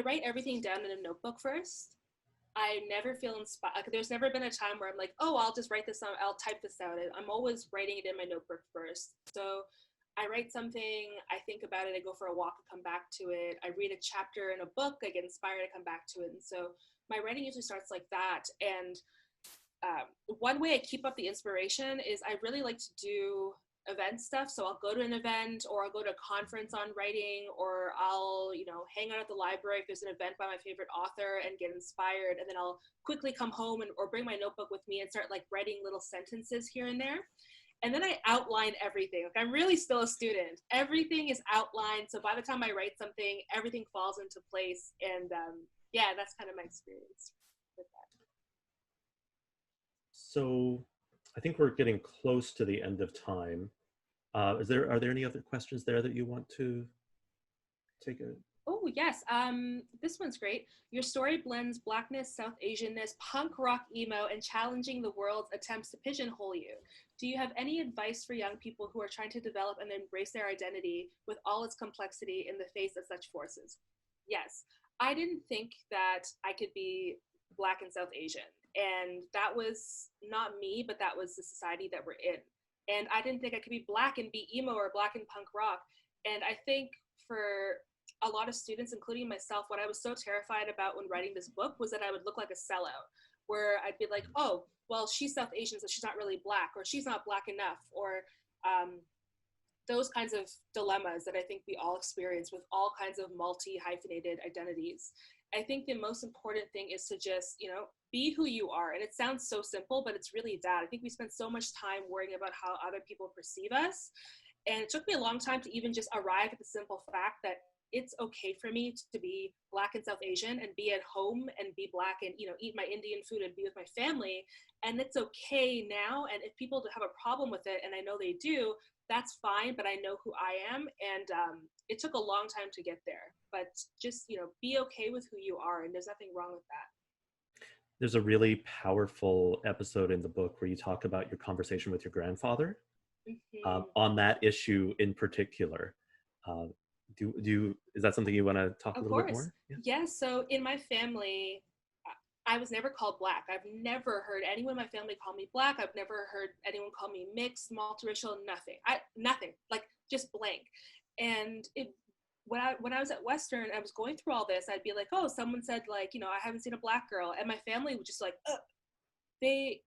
write everything down in a notebook first. I never feel inspired. Like, there's never been a time where I'm like, oh, I'll just write this out. I'll type this out. I'm always writing it in my notebook first. So I write something, I think about it, I go for a walk, I come back to it. I read a chapter in a book, I get inspired, I come back to it. And so my writing usually starts like that. And one way I keep up the inspiration is I really like to do event stuff. So I'll go to an event, or I'll go to a conference on writing, or I'll hang out at the library if there's an event by my favorite author and get inspired, and then I'll quickly come home or bring my notebook with me and start like writing little sentences here and there. And then I outline everything. Like, I'm really still a student. Everything is outlined, so by the time I write something, everything falls into place. And yeah, that's kind of my experience with that. So I think we're getting close to the end of time. Are there any other questions there that you want to take a? Oh, yes. This one's great. Your story blends Blackness, South Asianness, punk rock emo, and challenging the world's attempts to pigeonhole you. Do you have any advice for young people who are trying to develop and embrace their identity with all its complexity in the face of such forces? Yes. I didn't think that I could be Black and South Asian. And that was not me, but that was the society that we're in. And I didn't think I could be Black and be emo, or Black and punk rock. And I think for a lot of students, including myself, what I was so terrified about when writing this book was that I would look like a sellout, where I'd be like, oh, well, she's South Asian, so she's not really Black, or she's not Black enough, or those kinds of dilemmas that I think we all experience with all kinds of multi-hyphenated identities. I think the most important thing is to just, be who you are. And it sounds so simple, but it's really that. I think we spend so much time worrying about how other people perceive us. And it took me a long time to even just arrive at the simple fact that it's okay for me to be Black and South Asian and be at home and be Black and, eat my Indian food and be with my family. And it's okay now. And if people have a problem with it, and I know they do, that's fine, but I know who I am. And it took a long time to get there, but just, be okay with who you are. And there's nothing wrong with that. There's a really powerful episode in the book where you talk about your conversation with your grandfather, on that issue in particular. Is that something you want to talk a little bit more? Yeah. So in my family, I was never called Black. I've never heard anyone in my family call me Black. I've never heard anyone call me mixed, multiracial, nothing. Nothing, like just blank. And when I was at Western, I was going through all this, I'd be like, oh, someone said like, you know, I haven't seen a Black girl. And my family would just like, I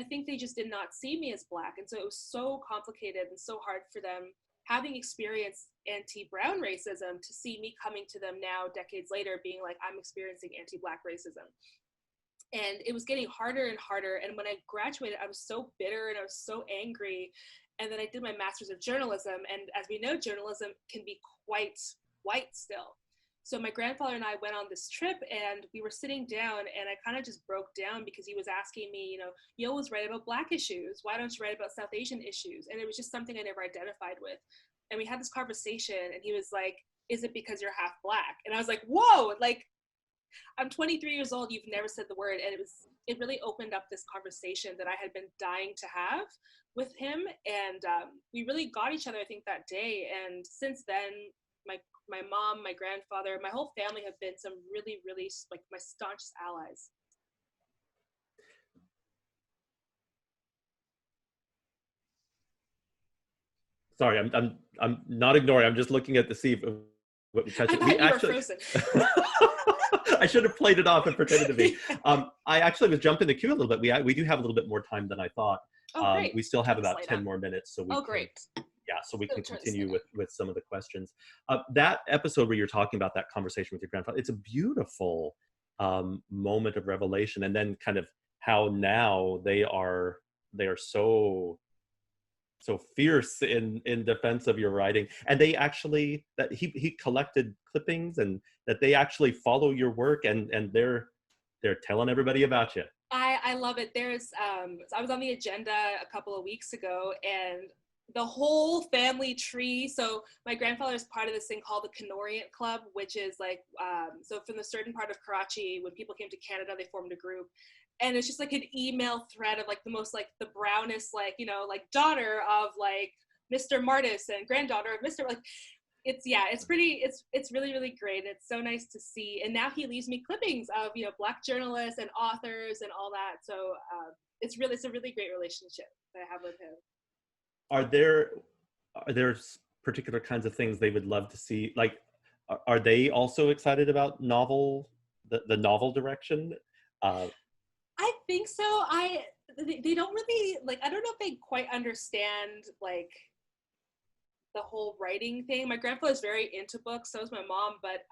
think they just did not see me as Black. And so it was so complicated and so hard for them, having experienced anti-brown racism, to see me coming to them now, decades later, being like, I'm experiencing anti-Black racism. And it was getting harder and harder. And when I graduated, I was so bitter and I was so angry. And then I did my master's of journalism. And as we know, journalism can be quite white still. So my grandfather and I went on this trip, and we were sitting down, and I kind of just broke down because he was asking me, you know, you always write about Black issues. Why don't you write about South Asian issues? And it was just something I never identified with. And we had this conversation, and he was like, is it because you're half Black? And I was like, whoa, like, I'm 23 years old, you've never said the word. And it really opened up this conversation that I had been dying to have with him. And we really got each other, I think, that day. And since then, my mom, my grandfather, my whole family have been some really, really, like, my staunchest allies. Sorry, I'm not ignoring. I'm just looking at the see what we touched. I thought you were frozen. I should have played it off and pretended to be. I actually was jumping the queue a little bit. We do have a little bit more time than I thought. Oh, great. We still have about 10 more minutes, so we great. Yeah, so we can continue with some of the questions. That episode where you're talking about that conversation with your grandfather, it's a beautiful moment of revelation, and then kind of how now they are so fierce in defense of your writing, and they actually, that he collected clippings, and that they actually follow your work, and they're telling everybody about you. I love it. There's I was on the agenda a couple of weeks ago, and the whole family tree. So my grandfather is part of this thing called the Canoriant Club, which is like, so from the certain part of Karachi, when people came to Canada, they formed a group. And it's just like an email thread of like the most, like the brownest, like, you know, like daughter of like Mr. Martis and granddaughter of Mr. Like, it's really, really great. It's so nice to see. And now he leaves me clippings of, you know, Black journalists and authors and all that. So it's a really great relationship that I have with him. Are there particular kinds of things they would love to see? Like, are they also excited about the novel direction? I think so. They don't really, like, I don't know if they quite understand like the whole writing thing. My grandfather's very into books, so is my mom, but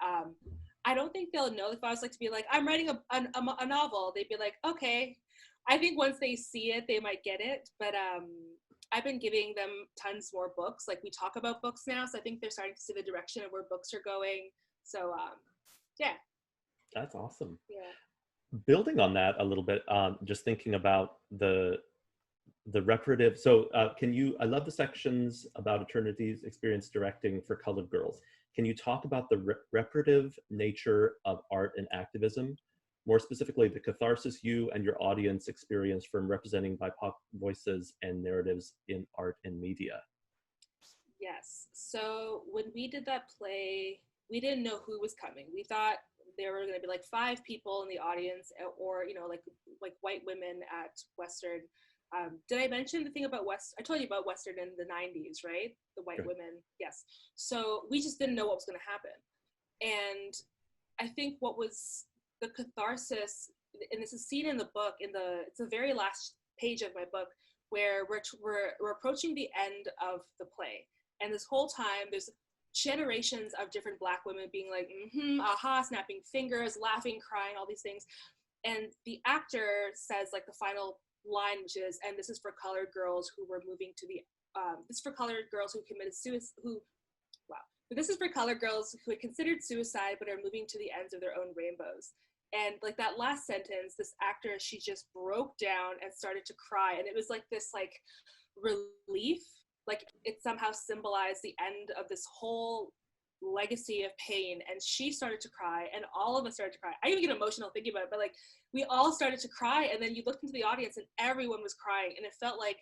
I don't think they'll know. If I was like to be like, I'm writing a novel, they'd be like, okay. I think once they see it, they might get it. But I've been giving them tons more books. Like, we talk about books now, so I think they're starting to see the direction of where books are going. So yeah. That's awesome. Yeah. Building on that a little bit, just thinking about the reparative. So I love the sections about Eternity's experience directing for colored girls. Can you talk about the reparative nature of art and activism? More specifically, the catharsis you and your audience experience from representing BIPOC voices and narratives in art and media. Yes. So when we did that play, we didn't know who was coming. We thought there were going to be like 5 people in the audience, or, you know, like white women at Western. Did I mention the thing about I told you about Western in the 90s, right? The white women. Yes. So we just didn't know what was going to happen. And I think what was the catharsis, and this is seen in the book, it's the very last page of my book, where we're approaching the end of the play. And this whole time, there's generations of different Black women being like, aha, snapping fingers, laughing, crying, all these things. And the actor says like the final line, which is, and this is for colored girls who were moving to the, this is for colored girls who committed suicide, this is for colored girls who had considered suicide but are moving to the ends of their own rainbows. And like that last sentence, this actor, she just broke down and started to cry. And it was like this like relief, like it somehow symbolized the end of this whole legacy of pain. And she started to cry, and all of us started to cry. I even get emotional thinking about it, but like we all started to cry. And then you looked into the audience and everyone was crying. And it felt like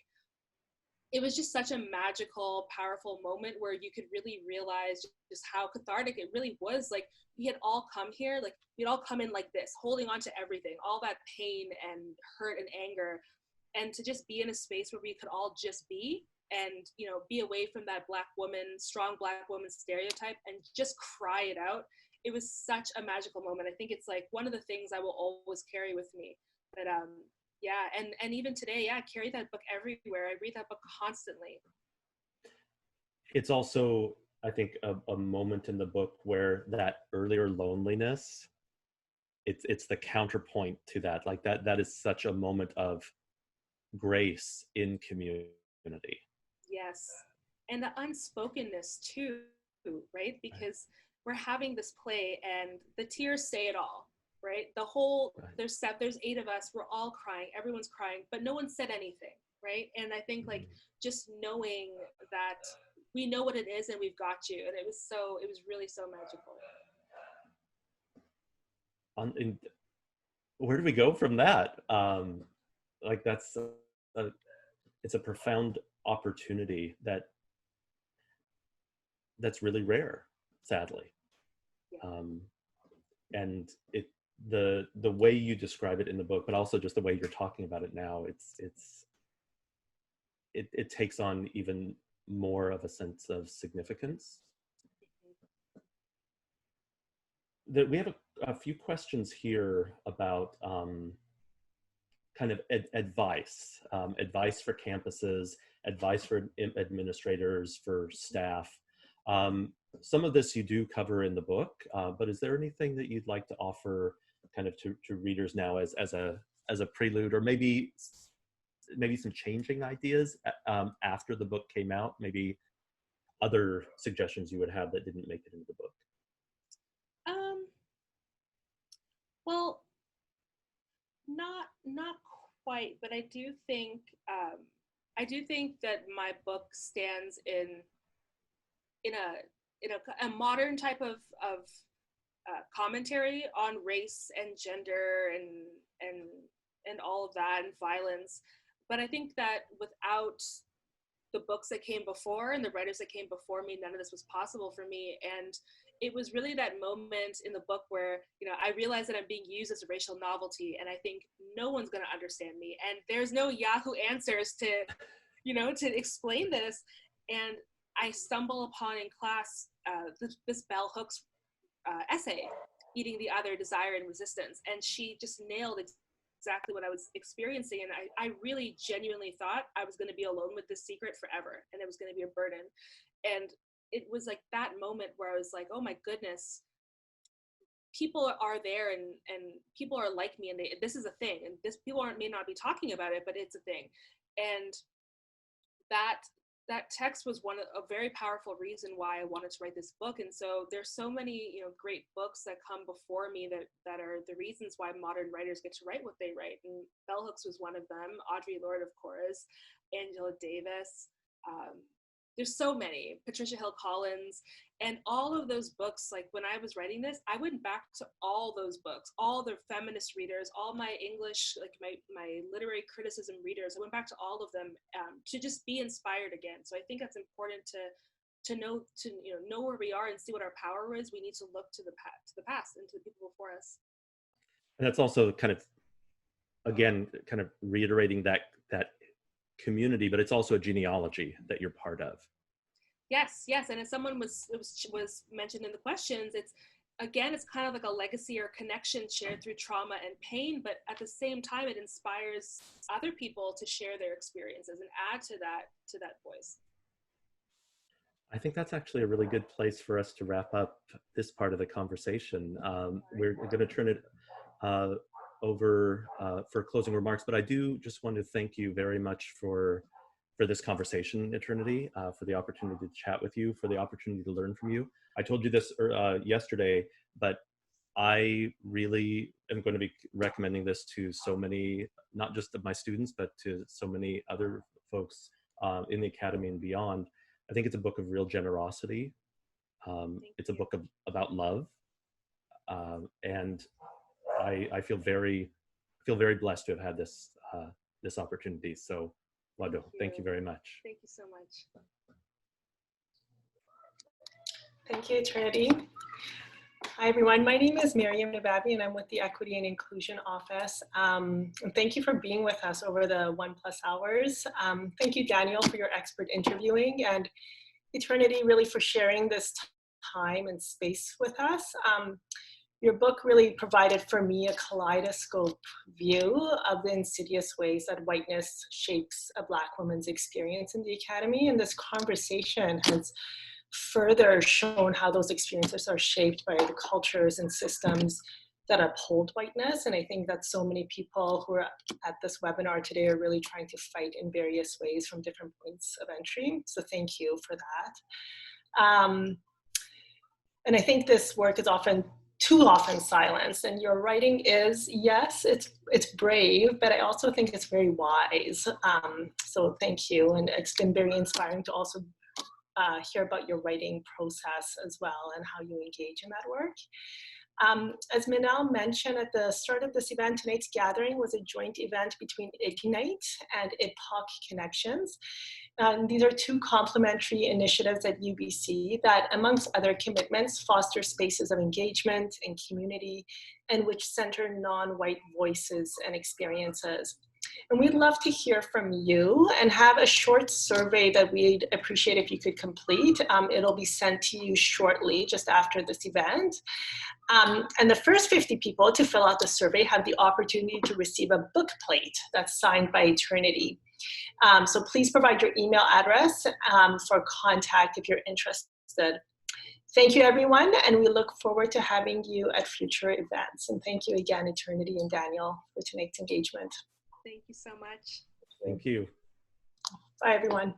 it was just such a magical, powerful moment where you could really realize just how cathartic it really was. Like, we had all come here, like we'd all come in like this, holding on to everything, all that pain and hurt and anger, and to just be in a space where we could all just be and, you know, be away from that strong black woman stereotype and just cry it out. It was such a magical moment. I think it's like one of the things I will always carry with me. But yeah, and even today, yeah, I carry that book everywhere. I read that book constantly. It's also, I think, a moment in the book where that earlier loneliness, it's the counterpoint to that. Like that is such a moment of grace in community. Yes, and the unspokenness too, right? Because we're having this play and the tears say it all, right? There's 8 of us, we're all crying, everyone's crying, but no one said anything, right? And I think like just knowing that we know what it is and we've got you, and it was really so magical. Where do we go from that? Like it's a profound opportunity that's really rare, sadly. Yeah. And the way you describe it in the book, but also just the way you're talking about it now, it takes on even more of a sense of significance. We have a few questions here about kind of advice for campuses, advice for administrators, for staff. Some of this you do cover in the book, but is there anything that you'd like to offer kind of to readers now as a prelude, or maybe some changing ideas after the book came out, maybe other suggestions you would have that didn't make it into the book? Well, not quite, but I do think that my book stands in a modern type of commentary on race and gender and all of that, and violence. But I think that without the books that came before and the writers that came before me, none of this was possible for me. And it was really that moment in the book where, you know, I realized that I'm being used as a racial novelty, and I think no one's going to understand me, and there's no Yahoo answers to explain this. And I stumble upon in class this bell hooks essay, Eating the Other, Desire and Resistance, and she just nailed exactly what I was experiencing. And I really genuinely thought I was going to be alone with this secret forever, and it was going to be a burden. And it was like that moment where I was like, oh my goodness, people are there and people are like me, and this is a thing, and people may not be talking about it, but it's a thing. And that text was a very powerful reason why I wanted to write this book. And so there's so many, great books that come before me that are the reasons why modern writers get to write what they write. And bell hooks was one of them. Audre Lorde, of course, Angela Davis. There's so many, Patricia Hill Collins, and all of those books. Like when I was writing this, I went back to all those books, all the feminist readers, all my English, like my literary criticism readers. I went back to all of them to just be inspired again. So I think that's important to know where we are and see what our power is. We need to look to the past and to the people before us. And that's also kind of, again, kind of reiterating that community, but it's also a genealogy that you're part of. Yes, and as someone was mentioned in the questions, it's kind of like a legacy or connection shared through trauma and pain, but at the same time, it inspires other people to share their experiences and add to that voice. I think that's actually a really good place for us to wrap up this part of the conversation. We're going to turn it over for closing remarks, but I do just want to thank you very much for this conversation, Eternity, for the opportunity to chat with you, for the opportunity to learn from you. I told you this yesterday, but I really am going to be recommending this to so many, not just of my students, but to so many other folks in the academy and beyond. I think it's a book of real generosity. It's a book about love, and I feel very blessed to have had this opportunity. So Wonderful. Thank you very much. Thank you so much. Thank you, Eternity. Hi, everyone. My name is Miriam Nababi, and I'm with the Equity and Inclusion Office. And thank you for being with us over the 1+ hours. Thank you, Daniel, for your expert interviewing, and Eternity, really, for sharing this time and space with us. Your book really provided for me a kaleidoscope view of the insidious ways that whiteness shapes a Black woman's experience in the academy. And this conversation has further shown how those experiences are shaped by the cultures and systems that uphold whiteness. And I think that so many people who are at this webinar today are really trying to fight in various ways from different points of entry. So thank you for that. And I think this work is too often silenced, and your writing is, yes, it's brave, but I also think it's very wise. So thank you, and it's been very inspiring to also hear about your writing process as well and how you engage in that work. As Minal mentioned at the start of this event, tonight's gathering was a joint event between Ignite and IBPOC Connections. These are two complementary initiatives at UBC that, amongst other commitments, foster spaces of engagement and community and which center non-white voices and experiences. And we'd love to hear from you and have a short survey that we'd appreciate if you could complete. It'll be sent to you shortly, just after this event. And the first 50 people to fill out the survey have the opportunity to receive a book plate that's signed by Eternity. So please provide your email address for contact if you're interested. Thank you, everyone, and we look forward to having you at future events. And thank you again, Eternity and Daniel, for tonight's engagement. Thank you so much. Thank you. Bye, everyone.